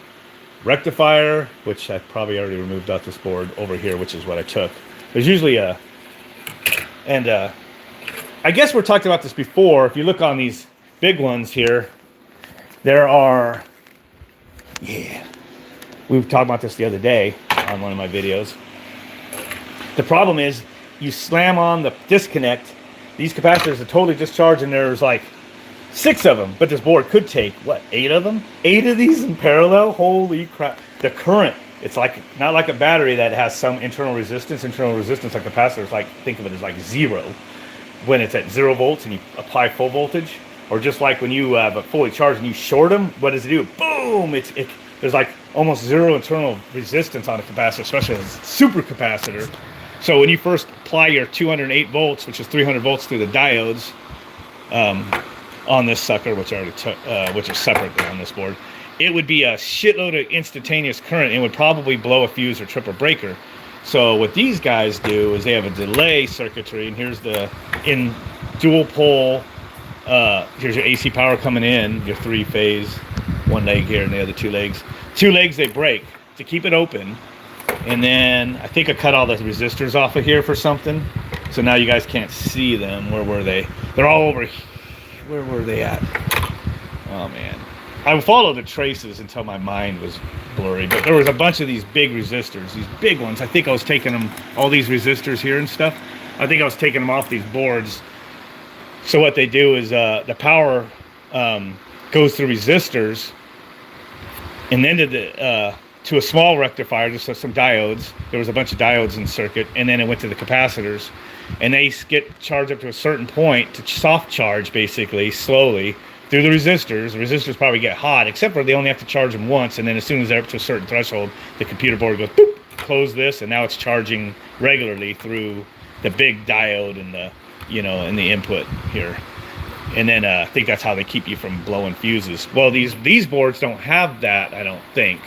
rectifier, which I probably already removed off this board over here, which is what I took. There's usually I guess we're talking about this before. If you look on these big ones here, there are, we were talking about this the other day on one of my videos. The problem is you slam on the disconnect, these capacitors are totally discharged, and there's like 6 of them, but this board could take, 8 of them? 8 of these in parallel? Holy crap. The current, it's like, not like a battery that has some internal resistance. Internal resistance on capacitors, think of it as like 0 when it's at 0 volts and you apply full voltage. Or just like when you have it fully charged and you short them, what does it do? Boom! There's like almost 0 internal resistance on a capacitor, especially a super capacitor. So when you first apply your 208 volts, which is 300 volts through the diodes on this sucker, which is separate on this board, it would be a shitload of instantaneous current and would probably blow a fuse or trip a breaker. So what these guys do is they have a delay circuitry, and here's the in dual pole. Here's your AC power coming in, your 3-phase, one leg here and the other 2 legs. 2 legs they break to keep it open. And then I think I cut all the resistors off of here for something. So now you guys can't see them. Where were they? They're all over here. Where were they at? Oh, man. I followed the traces until my mind was blurry. But there was a bunch of these big resistors, these big ones. I think I was taking them, all these resistors here and stuff. I think I was taking them off these boards. So what they do is the power goes through resistors and then to a small rectifier, just some diodes. There was a bunch of diodes in circuit, and then it went to the capacitors, and they get charged up to a certain point to soft charge, basically, slowly through the resistors. The resistors probably get hot, except for they only have to charge them once, and then as soon as they're up to a certain threshold, the computer board goes boop, close this, and now it's charging regularly through the big diode and the, you know, and the input here. And then I think that's how they keep you from blowing fuses. Well, these boards don't have that, I don't think.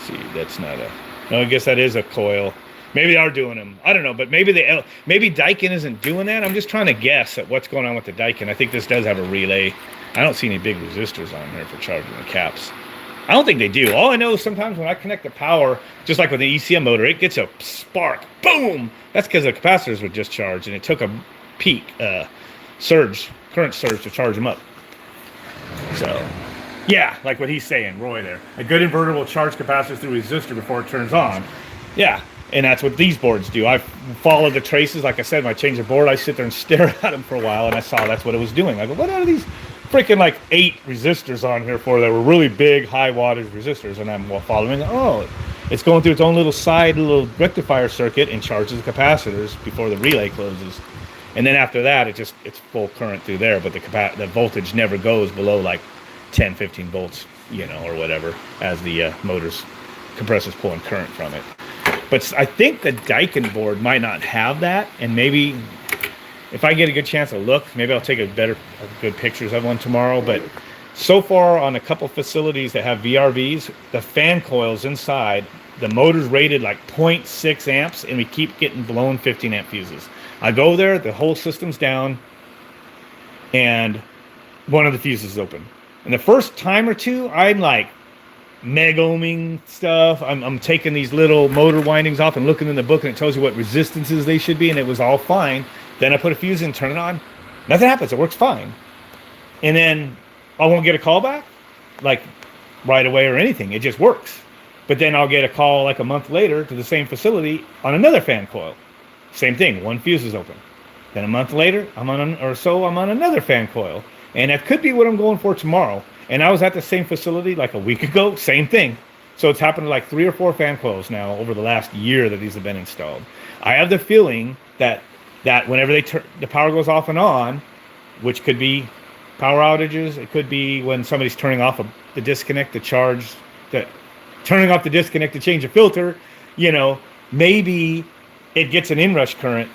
See, that's not a, no, I guess that is a coil. Maybe they are doing them. I don't know, but maybe Daikin isn't doing that. I'm just trying to guess at what's going on with the Daikin. I think this does have a relay. I don't see any big resistors on here for charging the caps. I don't think they do. All I know is sometimes when I connect the power, just like with the ECM motor, it gets a spark. Boom! That's because the capacitors were just charged, and it took a peak current surge to charge them up. So... yeah, like what he's saying, Roy there. A good inverter will charge capacitors through resistor before it turns on. Yeah, and that's what these boards do. I follow the traces. Like I said, when I change the board, I sit there and stare at them for a while, and I saw that's what it was doing. I go, what are these freaking like 8 resistors on here for that were really big, high wattage resistors? And I'm following, oh, it's going through its own little rectifier circuit and charges the capacitors before the relay closes. And then after that, it's full current through there, but the voltage never goes below like 10, 15 volts, you know, or whatever, as the compressor's pulling current from it. But I think the Daikin board might not have that, and maybe if I get a good chance to look, maybe I'll take good pictures of one tomorrow. But so far on a couple facilities that have VRVs, the fan coils inside, the motor's rated like 0.6 amps, and we keep getting blown 15 amp fuses. I go there, the whole system's down, and one of the fuses is open. And the first time or two, I'm like meg ohming stuff. I'm taking these little motor windings off and looking in the book, and it tells you what resistances they should be, and it was all fine. Then I put a fuse in, turn it on. Nothing happens. It works fine. And then I won't get a call back, like right away or anything. It just works. But then I'll get a call like a month later to the same facility on another fan coil. Same thing. One fuse is open. Then a month later, I'm on another fan coil. And that could be what I'm going for tomorrow. And I was at the same facility like a week ago, same thing. So it's happened to like 3 or 4 fan coils now over the last year that these have been installed. I have the feeling that whenever the power goes off and on, which could be power outages, it could be when somebody's turning off the disconnect to change a filter, you know, maybe it gets an inrush current,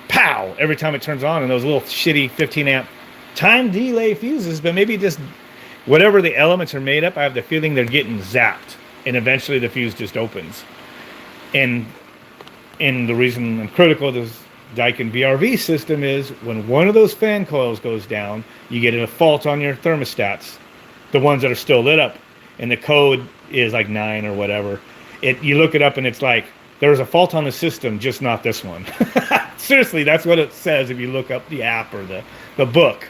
pow, every time it turns on, and those little shitty 15 amp time delay fuses, but maybe just whatever the elements are made up, I have the feeling they're getting zapped, and eventually the fuse just opens. And the reason I'm critical of this Daikin VRV system is when one of those fan coils goes down, you get a fault on your thermostats, the ones that are still lit up, and the code is like 9 or whatever. You look it up and it's like, there's a fault on the system, just not this one. Seriously, that's what it says if you look up the app or the book.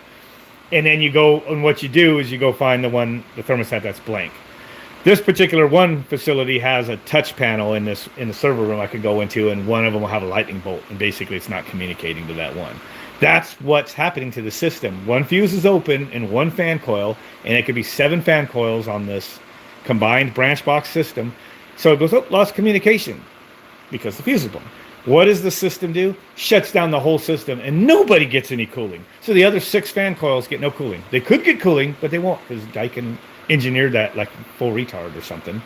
And then you go, and what you do is you go find the thermostat that's blank. This particular one facility has a touch panel in the server room I could go into, and one of them will have a lightning bolt, and basically it's not communicating to that one. That's what's happening to the system. One fuse is open in one fan coil, and it could be 7 fan coils on this combined branch box system. So it goes, oh, lost communication because the fuse is blown. What does the system do? Shuts down the whole system, and nobody gets any cooling. So the other 6 fan coils get no cooling. They could get cooling, but they won't, because Daikin engineered that like full retard or something.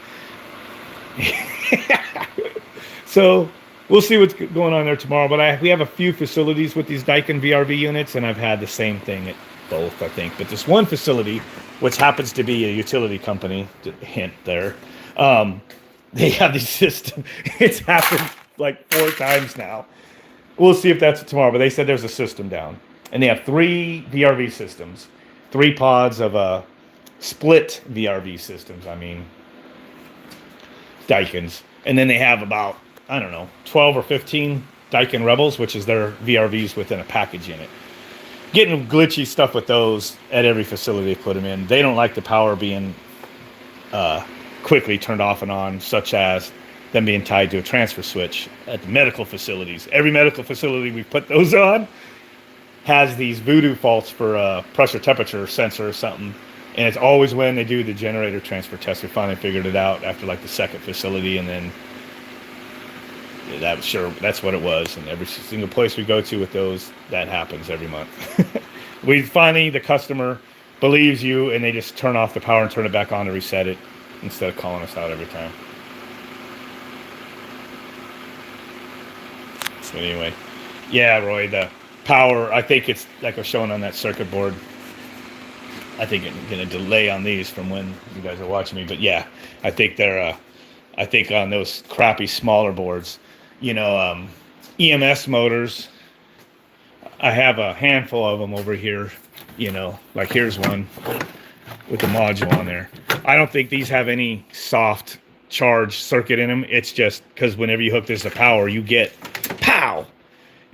So we'll see what's going on there tomorrow. But we have a few facilities with these Daikin VRV units, and I've had the same thing at both, I think. But this one facility, which happens to be a utility company, hint there, they have these systems. It's happened like 4 times now. We'll see if that's tomorrow. But they said there's a system down, and they have 3 VRV systems, 3 pods of split VRV systems. I mean, Daikins, and then they have about, I don't know, 12 or 15 Daikin Rebels, which is their VRVs within a package unit. Getting glitchy stuff with those at every facility they put them in. They don't like the power being quickly turned off and on, such as them being tied to a transfer switch at the medical facilities. Every medical facility we put those on has these voodoo faults for pressure temperature sensor or something. And it's always when they do the generator transfer test. We finally figured it out after like the second facility, and then that's what it was. And every single place we go to with those, that happens every month. The customer believes you, and they just turn off the power and turn it back on to reset it instead of calling us out every time. So anyway, yeah, Roy, the power, I think it's like I was showing on that circuit board. I think it's going to delay on these from when you guys are watching me. But yeah, I think I think on those crappy smaller boards, EMS motors, I have a handful of them over here, like here's one with the module on there. I don't think these have any soft charge circuit in them. It's just because whenever you hook this to power, you get pow.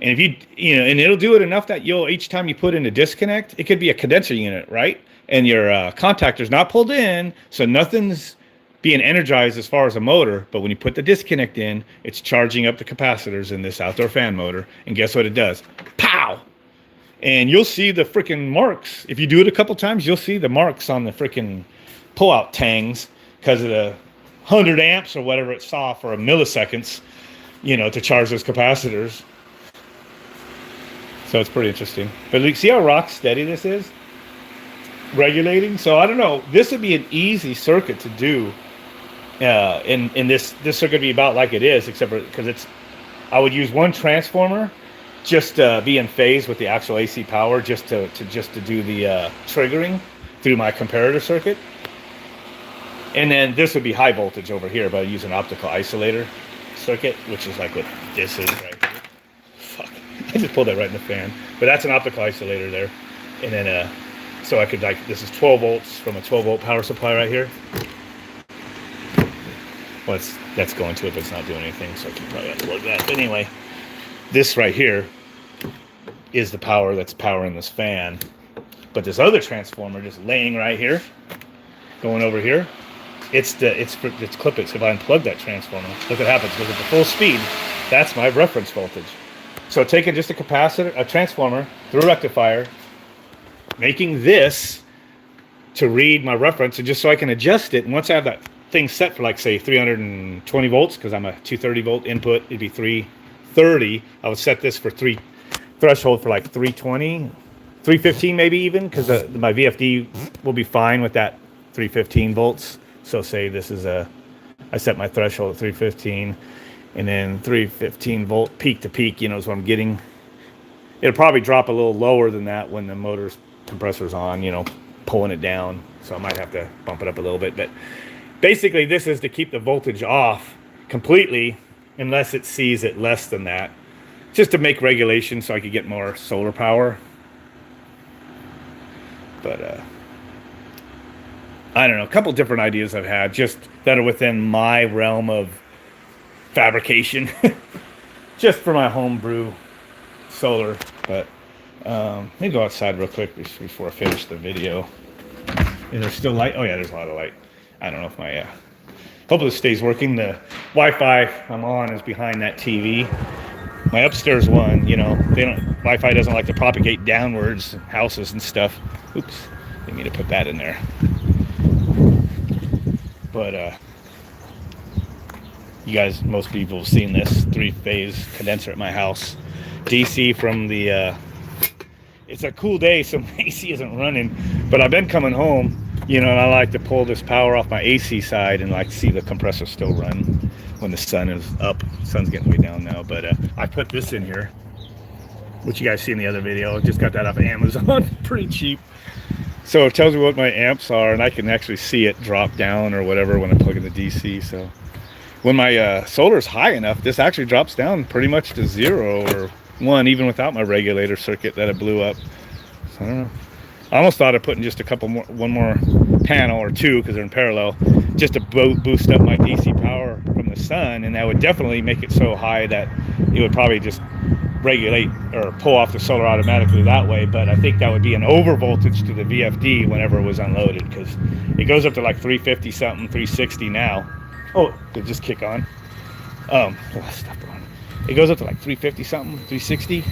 And if and it'll do it enough that each time you put in a disconnect, it could be a condenser unit, right? And your contactor's not pulled in, so nothing's being energized as far as a motor. But when you put the disconnect in, it's charging up the capacitors in this outdoor fan motor. And guess what it does? Pow! And you'll see the freaking marks. If you do it a couple times, you'll see the marks on the freaking pull-out tangs because of the 100 amps or whatever it saw for a milliseconds, to charge those capacitors. So it's pretty interesting. But see how rock steady this is? Regulating. So I don't know. This would be an easy circuit to do. In this circuit would be about like it is, except for because I would use one transformer just to be in phase with the actual AC power, just to do the triggering through my comparator circuit. And then this would be high voltage over here, but I use an optical isolator circuit, which is like what this is right here. Fuck. I just pulled that right in the fan. But that's an optical isolator there. And then, so I could this is 12 volts from a 12 volt power supply right here. Well, that's going to it, but it's not doing anything, so I can probably unplug that. But anyway, this right here is the power that's powering this fan. But this other transformer just laying right here, going over here, it's clip it. So if I unplug that transformer, look what happens. Because at the full speed, that's my reference voltage. So taking just a capacitor, a transformer through a rectifier, making this to read my reference, and just so I can adjust it. And once I have that thing set for, like, say 320 volts, because I'm a 230 volt input, it'd be 330. I would set this for threshold for like 320, 315 maybe even, because my VFD will be fine with that 315 volts. So say this is I set my threshold at 315, and then 315 volt peak to peak, is what I'm getting. It'll probably drop a little lower than that when the motor's compressor's on, pulling it down. So I might have to bump it up a little bit. But basically this is to keep the voltage off completely unless it sees it less than that, just to make regulation so I could get more solar power. But I don't know, a couple different ideas I've had just that are within my realm of fabrication, just for my homebrew solar. But let me go outside real quick before I finish the video. Is there still light? Oh yeah, there's a lot of light. I don't know if my hopefully this stays working. The Wi-Fi I'm on is behind that TV. My upstairs one, Wi-Fi doesn't like to propagate downwards, houses and stuff. Oops, they need to put that in there. But you guys, most people have seen this 3-phase condenser at my house. DC from the, it's a cool day, so my AC isn't running, but I've been coming home, and I like to pull this power off my AC side and like see the compressor still run. when the sun is up. Sun's getting way down now, but I put this in here, which you guys see in the other video. I just got that off of Amazon, pretty cheap. So it tells me what my amps are, and I can actually see it drop down or whatever when I plug in the DC. So when my solar is high enough, this actually drops down pretty much to 0 or 1, even without my regulator circuit that I blew up. So I don't know. I almost thought of putting just one more panel or 2, because they're in parallel, just to boost up my DC power from the sun, and that would definitely make it so high that it would probably just regulate or pull off the solar automatically that way. But I think that would be an over voltage to the VFD whenever it was unloaded, because it goes up to like 350 something, 360 now. Oh, did it just kick on? Stuff on. It goes up to like 350 something, 360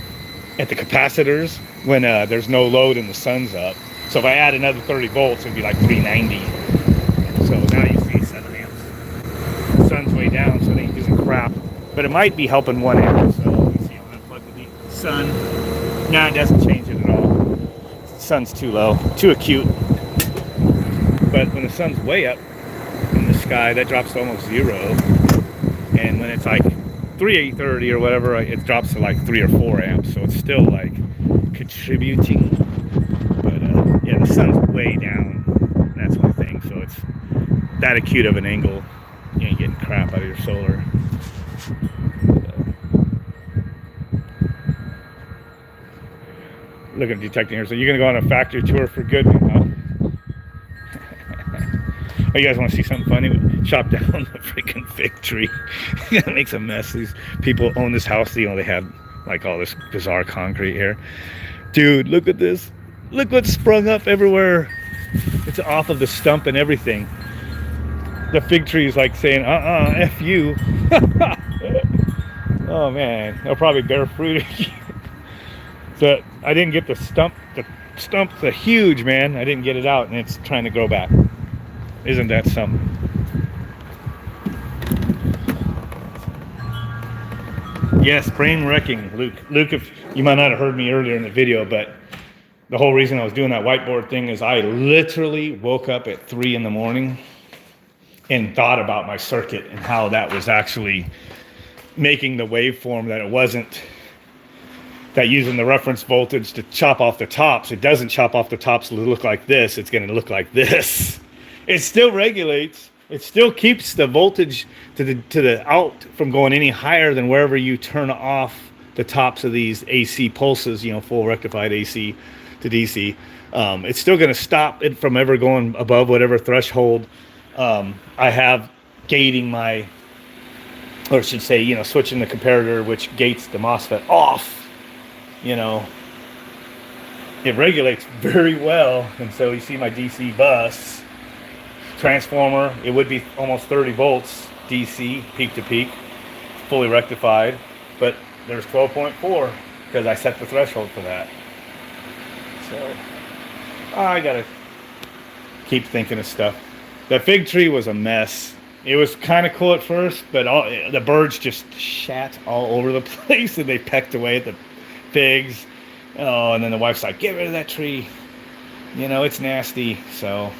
at the capacitors when there's no load and the sun's up. So if I add another 30 volts, it'd be like 390. So now you see 7 amps. The sun's way down, so it ain't doing crap. But it might be helping 1 amp. So you see, I'm gonna plug the sun. Nah, it doesn't change it at all. The sun's too low, too acute. But when the sun's way up in the sky, that drops to almost 0. And when it's like 330 or whatever, it drops to like 3 or 4 amps. So it's still like contributing. But yeah, the sun's way down. That's my thing. So it's that acute of an angle. You ain't getting crap out of your solar. Look at detecting here. So you're gonna go on a factory tour for good, huh? Oh, you guys want to see something funny? Chop down the freaking fig tree. It makes a mess. These people own this house. You know, they had like all this bizarre concrete here. Dude, look at this. Look what's sprung up everywhere. It's off of the stump and everything. The fig tree is like saying, F you. Oh man, they'll probably bear fruit. So I didn't get the stump. The stump's a huge, man. I didn't get it out, and it's trying to grow back. Isn't that something? Yes, brain wrecking, Luke. Luke, if you might not have heard me earlier in the video, but the whole reason I was doing that whiteboard thing is I literally woke up at 3 in the morning and thought about my circuit and how that was actually making the waveform that it wasn't, that using the reference voltage to chop off the tops, it doesn't chop off the tops to look like this. It's going to look like this. It still regulates. It still keeps the voltage to the out from going any higher than wherever you turn off the tops of these AC pulses, you know, full rectified AC to DC. It's still going to stop it from ever going above whatever threshold I have gating my, or I should say, you know, switching the comparator, which gates the MOSFET off, you know. It regulates very well. And so you see my DC bus transformer, it would be almost 30 volts DC peak to peak, fully rectified, but there's 12.4 because I set the threshold for that. So I gotta keep thinking of stuff. The fig tree was a mess. It was kind of cool at first, but the birds just shat all over the place and they pecked away at the figs. Oh, and then the wife's like, get rid of that tree, you know, it's nasty. So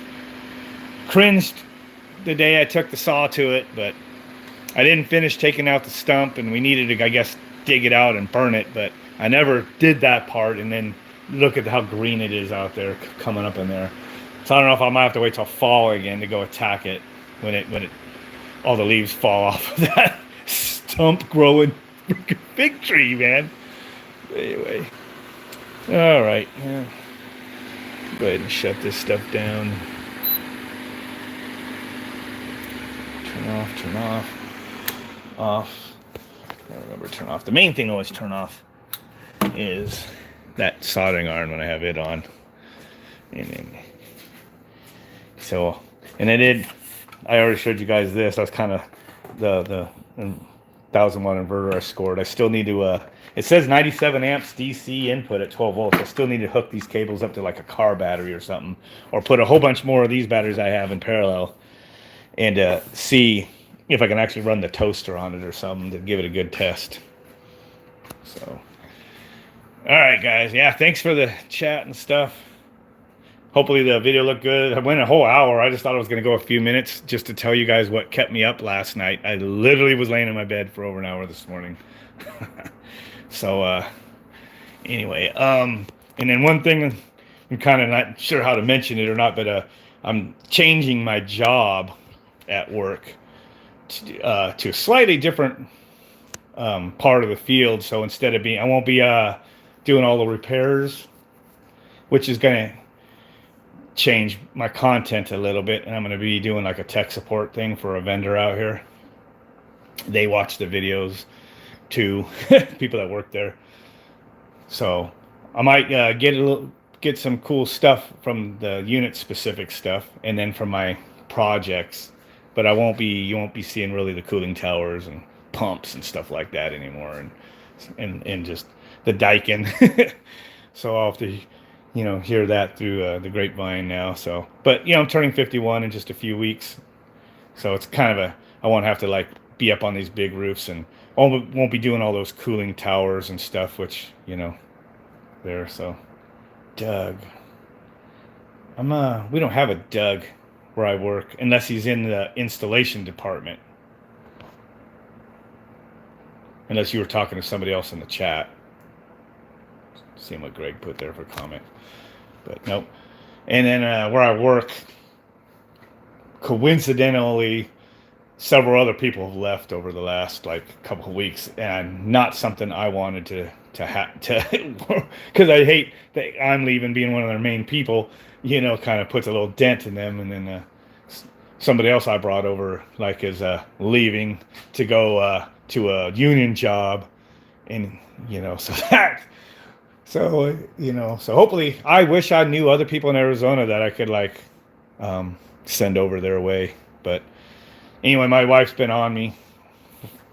cringed the day I took the saw to it, but I didn't finish taking out the stump, and we needed to, I guess, dig it out and burn it, but I never did that part. And then look at how green it is out there coming up in there. So I don't know if I might have to wait till fall again to go attack it when it all the leaves fall off of that stump growing freaking fig tree, man. Anyway, all right, yeah. Go ahead and shut this stuff down. Turn off. I remember turn off. The main thing I always turn off is that soldering iron when I have it on. And then, so, and I already showed you guys this. That's kind of the 1000-watt inverter I scored. I still need to, it says 97 amps DC input at 12 volts. I still need to hook these cables up to like a car battery or something, or put a whole bunch more of these batteries I have in parallel, and see if I can actually run the toaster on it or something to give it a good test. So, all right, guys. Yeah, thanks for the chat and stuff. hopefully the video looked good. I went a whole hour. I just thought I was going to go a few minutes just to tell you guys what kept me up last night. I literally was laying in my bed for over an hour this morning. So anyway, and then one thing, I'm kind of not sure how to mention it or not, but I'm changing my job at work to a slightly different part of the field. So instead of I won't be doing all the repairs, which is going to change my content a little bit. And I'm going to be doing like a tech support thing for a vendor out here. They watch the videos too, people that work there. So I might get some cool stuff from the unit specific stuff, and then from my projects. But you won't be seeing really the cooling towers and pumps and stuff like that anymore, and just the Daikin. So I'll have to, hear that through the grapevine now. So, but I'm turning 51 in just a few weeks, so it's kind of I won't have to like be up on these big roofs, and won't be doing all those cooling towers and stuff, which there. So Doug, we don't have a Doug where I work unless he's in the installation department. Unless you were talking to somebody else in the chat. Seeing what Greg put there for comment. But nope. And then where I work, coincidentally, several other people have left over the last couple of weeks, and not something I wanted to because I hate that I'm leaving, being one of their main people, kind of puts a little dent in them. And then somebody else I brought over is leaving to go to a union job, and so hopefully, I wish I knew other people in Arizona that I could send over their way. But anyway, my wife's been on me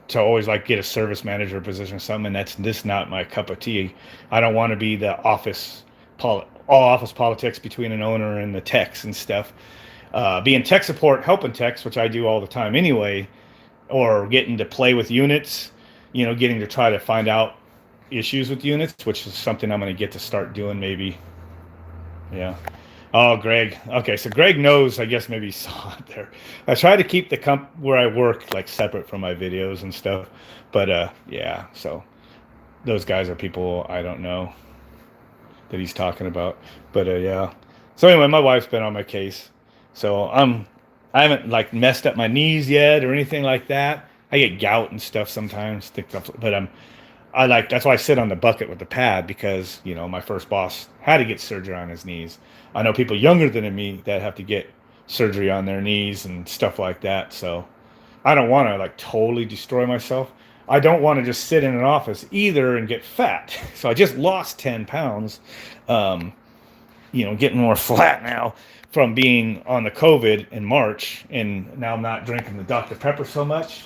to always get a service manager position or something, and that's just not my cup of tea. I don't want to be the office politics between an owner and the techs and stuff. Being tech support, helping techs, which I do all the time anyway, or getting to play with units, getting to try to find out issues with units, which is something I'm going to get to start doing maybe. Yeah. Oh, Greg. Okay, so Greg knows, I guess maybe he saw it there. I try to keep the where I work separate from my videos and stuff. But yeah, so those guys are people I don't know that he's talking about. But yeah. So anyway, my wife's been on my case. So I haven't messed up my knees yet or anything like that. I get gout and stuff sometimes, but that's why I sit on the bucket with the pad, because my first boss had to get surgery on his knees. I know people younger than me that have to get surgery on their knees and stuff like that. So I don't want to totally destroy myself. I don't want to just sit in an office either and get fat. So I just lost 10 pounds, getting more flat now from being on the COVID in March. And now I'm not drinking the Dr. Pepper so much.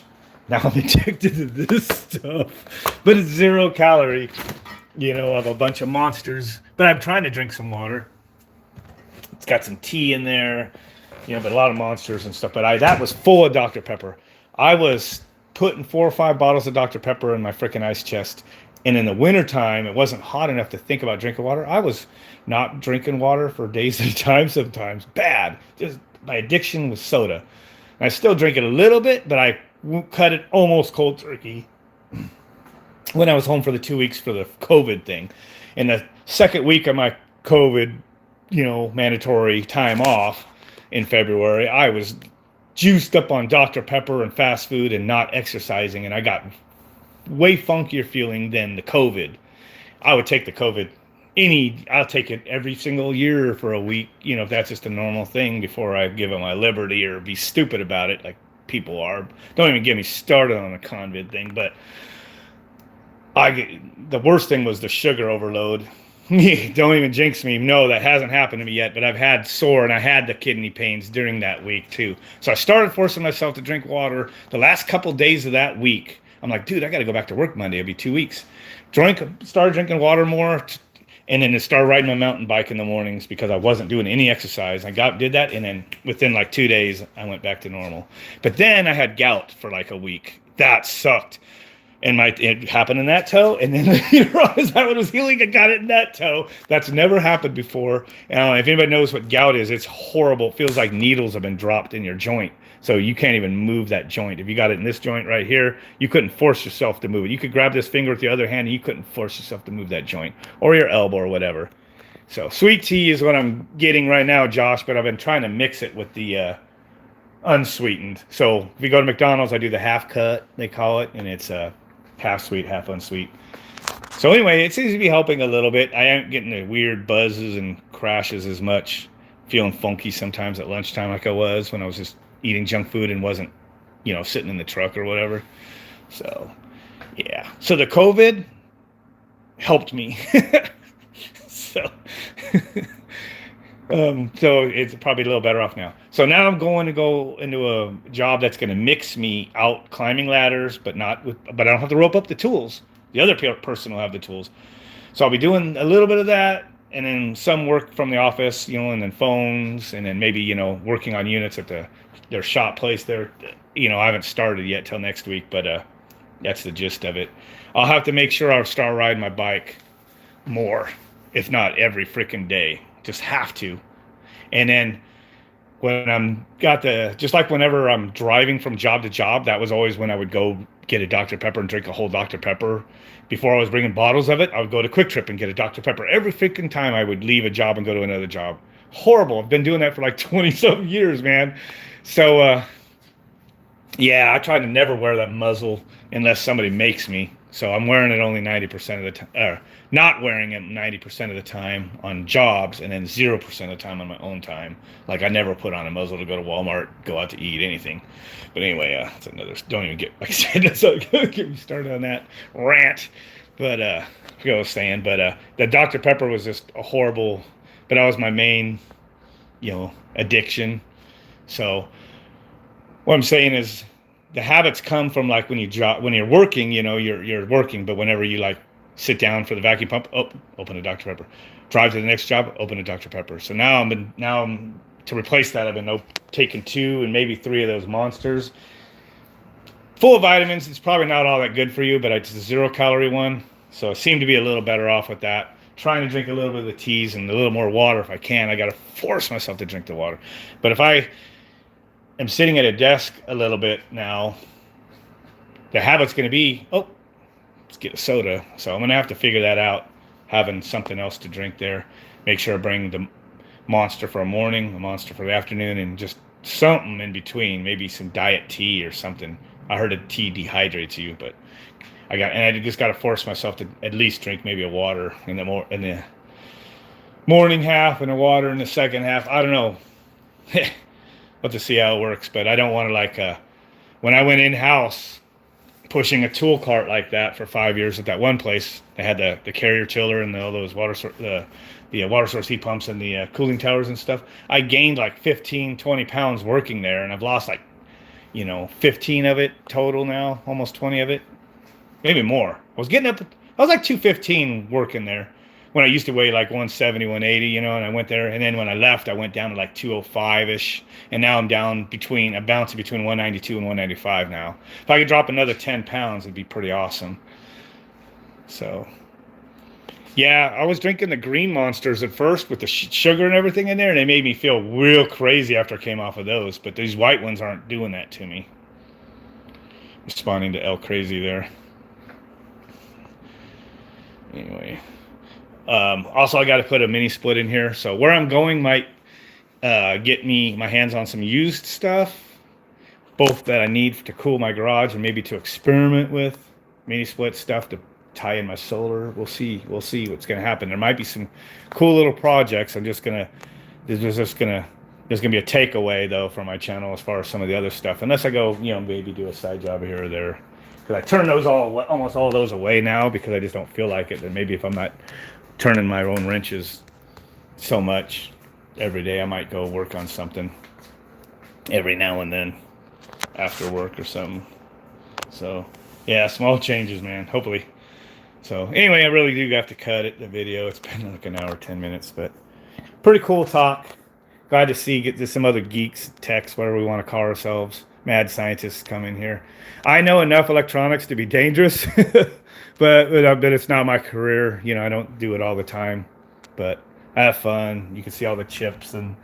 Now I'm addicted to this stuff, but it's 0 calorie, of a bunch of monsters. But I'm trying to drink some water. It's got some tea in there, but a lot of monsters and stuff. But that was full of Dr. Pepper. I was putting 4 or 5 bottles of Dr. Pepper in my freaking ice chest. And in the wintertime, it wasn't hot enough to think about drinking water. I was not drinking water for days at a time sometimes. Bad. Just my addiction was soda. And I still drink it a little bit, but I cut it almost cold turkey when I was home for the 2 weeks for the COVID thing. And the second week of my COVID, mandatory time off in February, I was juiced up on Dr. Pepper and fast food and not exercising, and I got way funkier feeling than the COVID. I would take the COVID I'll take it every single year for a week, if that's just a normal thing, before I give it my liberty or be stupid about it like people are. Don't even get me started on the COVID thing. But the worst thing was the sugar overload. Don't even jinx me. No, that hasn't happened to me yet, but I've had sore, and I had the kidney pains during that week too. So I started forcing myself to drink water. The last couple days of that week, I'm like, dude, I got to go back to work Monday. It'll be 2 weeks. Started drinking water more, and then started riding my mountain bike in the mornings because I wasn't doing any exercise. Did that, and then within 2 days, I went back to normal. But then I had gout for a week. That sucked. And it happened in that toe, and then later on, as I was healing, I got it in that toe. That's never happened before. And if anybody knows what gout is, it's horrible. It feels like needles have been dropped in your joint, so you can't even move that joint. If you got it in this joint right here, you couldn't force yourself to move it. You could grab this finger with the other hand, and you couldn't force yourself to move that joint or your elbow or whatever. So sweet tea is what I'm getting right now, Josh, but I've been trying to mix it with the unsweetened. So if you go to McDonald's, I do the half cut, they call it, and it's half sweet, half unsweet. So anyway, it seems to be helping a little bit. I ain't getting the weird buzzes and crashes as much. Feeling funky sometimes at lunchtime like I was when I was just eating junk food and wasn't, sitting in the truck or whatever. So, yeah. So the COVID helped me. So, so it's probably a little better off now. So now I'm going to go into a job that's going to mix me out climbing ladders, but I don't have to rope up the tools. The other person will have the tools. So I'll be doing a little bit of that, and then some work from the office, and then phones, and then maybe, working on units at their shop place there. I haven't started yet till next week, but that's the gist of it. I'll have to make sure I'll start riding my bike more, if not every freaking day. Just have to. And then when just like whenever I'm driving from job to job, that was always when I would go get a Dr. Pepper and drink a whole Dr. Pepper. Before I was bringing bottles of it, I would go to Quick Trip and get a Dr. Pepper every freaking time I would leave a job and go to another job. Horrible. I've been doing that for like 20-something years, man. So, yeah, I try to never wear that muzzle unless somebody makes me. So I'm wearing it only 90% of the time, not wearing it 90% of the time on jobs, and then 0% of the time on my own time. Like I never put on a muzzle to go to Walmart, go out to eat, anything. But anyway, it's another. Don't even get, like I said, so get me started on that rant. But I forget what I was saying. But the Dr. Pepper was just a horrible. But that was my main, addiction. So what I'm saying is, the habits come from like when you're working, you're working, but whenever you like sit down for the vacuum pump, open a Dr. Pepper. Drive to the next job, open a Dr. Pepper. So now I'm to replace that, I've been taking 2 and maybe 3 of those monsters. Full of vitamins. It's probably not all that good for you, but it's a 0-calorie one. So I seem to be a little better off with that. Trying to drink a little bit of the teas and a little more water if I can. I got to force myself to drink the water. But if I am sitting at a desk a little bit now, the habit's going to be, let's get a soda. So I'm going to have to figure that out, having something else to drink there. Make sure I bring the Monster for a morning, a Monster for the afternoon, and just something in between, maybe some diet tea or something. I heard a tea dehydrates you, but I just got to force myself to at least drink maybe a water in the morning half and a water in the second half. I don't know. We'll have to see how it works, but I don't want to when I went in-house pushing a tool cart like that for 5 years at that one place, they had the carrier chiller and all those water source heat pumps and the cooling towers and stuff. I gained like 15, 20 pounds working there, and I've lost like, 15 of it total now, almost 20 of it, maybe more. I was like 215 working there when I used to weigh like 170, 180, and I went there, and then when I left, I went down to like 205-ish, and now I'm bouncing between 192 and 195 now. If I could drop another 10 pounds, it'd be pretty awesome. So, yeah, I was drinking the green Monsters at first with the sugar and everything in there, and they made me feel real crazy after I came off of those, but these white ones aren't doing that to me. Responding to El Crazy there. Anyway. Also, I got to put a mini split in here. So where I'm going might get me my hands on some used stuff, both that I need to cool my garage and maybe to experiment with. Mini split stuff to tie in my solar. We'll see what's going to happen. There might be some cool little projects. There's going to be a takeaway though from my channel as far as some of the other stuff, unless I go, maybe do a side job here or there. Because I turn almost all those away now because I just don't feel like it. And maybe if I'm not turning my own wrenches so much every day, I might go work on something every now and then after work or something. So yeah, small changes, man, hopefully. So anyway, I really do have to cut the video. It's been like an hour, 10 minutes, but pretty cool talk. Glad to get to some other geeks, techs, whatever we want to call ourselves. mad scientists come in here. I know enough electronics to be dangerous, but it's not my career. You know, I don't do it all the time, but I have fun. You can see all the chips, and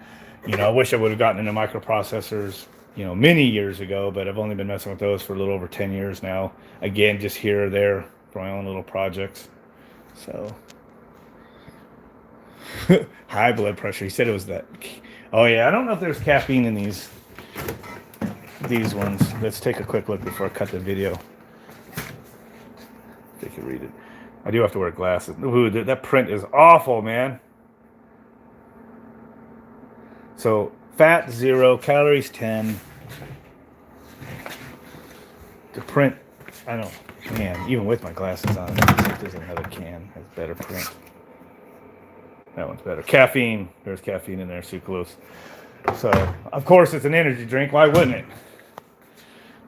you know, I wish I would have gotten into microprocessors, you know, many years ago, but I've only been messing with those for a little over 10 years now. Again, just here or there for my own little projects. So high blood pressure. He said it was that. Oh yeah, I don't know if there's caffeine in these ones. Let's take a quick look before I cut the video. They can read it. I do have to wear glasses. Ooh, that print is awful, man. So fat 0, calories 10. The print, I don't. Man, even with my glasses on, there's another can has better print. That one's better. Caffeine. There's caffeine in there, sucralose. So, of course, it's an energy drink. Why wouldn't it?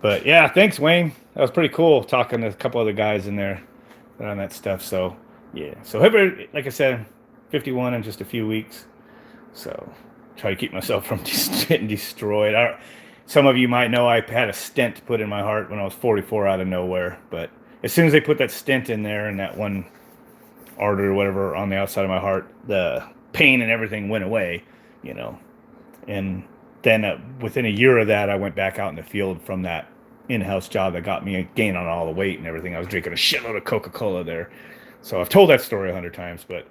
But, yeah, thanks, Wayne. That was pretty cool talking to a couple other guys in there on that stuff. So, yeah. So, like I said, 51 in just a few weeks. So, try to keep myself from getting destroyed. Some of you might know I had a stent put in my heart when I was 44 out of nowhere. But as soon as they put that stent in there and that one artery or whatever on the outside of my heart, the pain and everything went away, you know. And then within a year of that, I went back out in the field from that in-house job that got me gain on all the weight and everything. I was drinking a shitload of Coca-Cola there. So I've told that story 100 times. But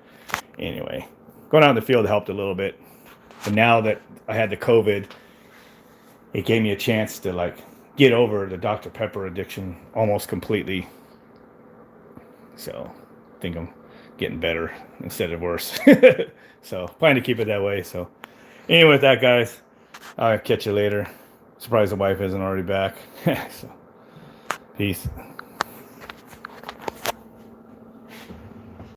anyway, going out in the field helped a little bit. And now that I had the COVID, it gave me a chance to like get over the Dr. Pepper addiction almost completely. So I think I'm getting better instead of worse. So plan to keep it that way. So anyway, with that, guys, I'll catch you later. Surprised the wife isn't already back. So peace.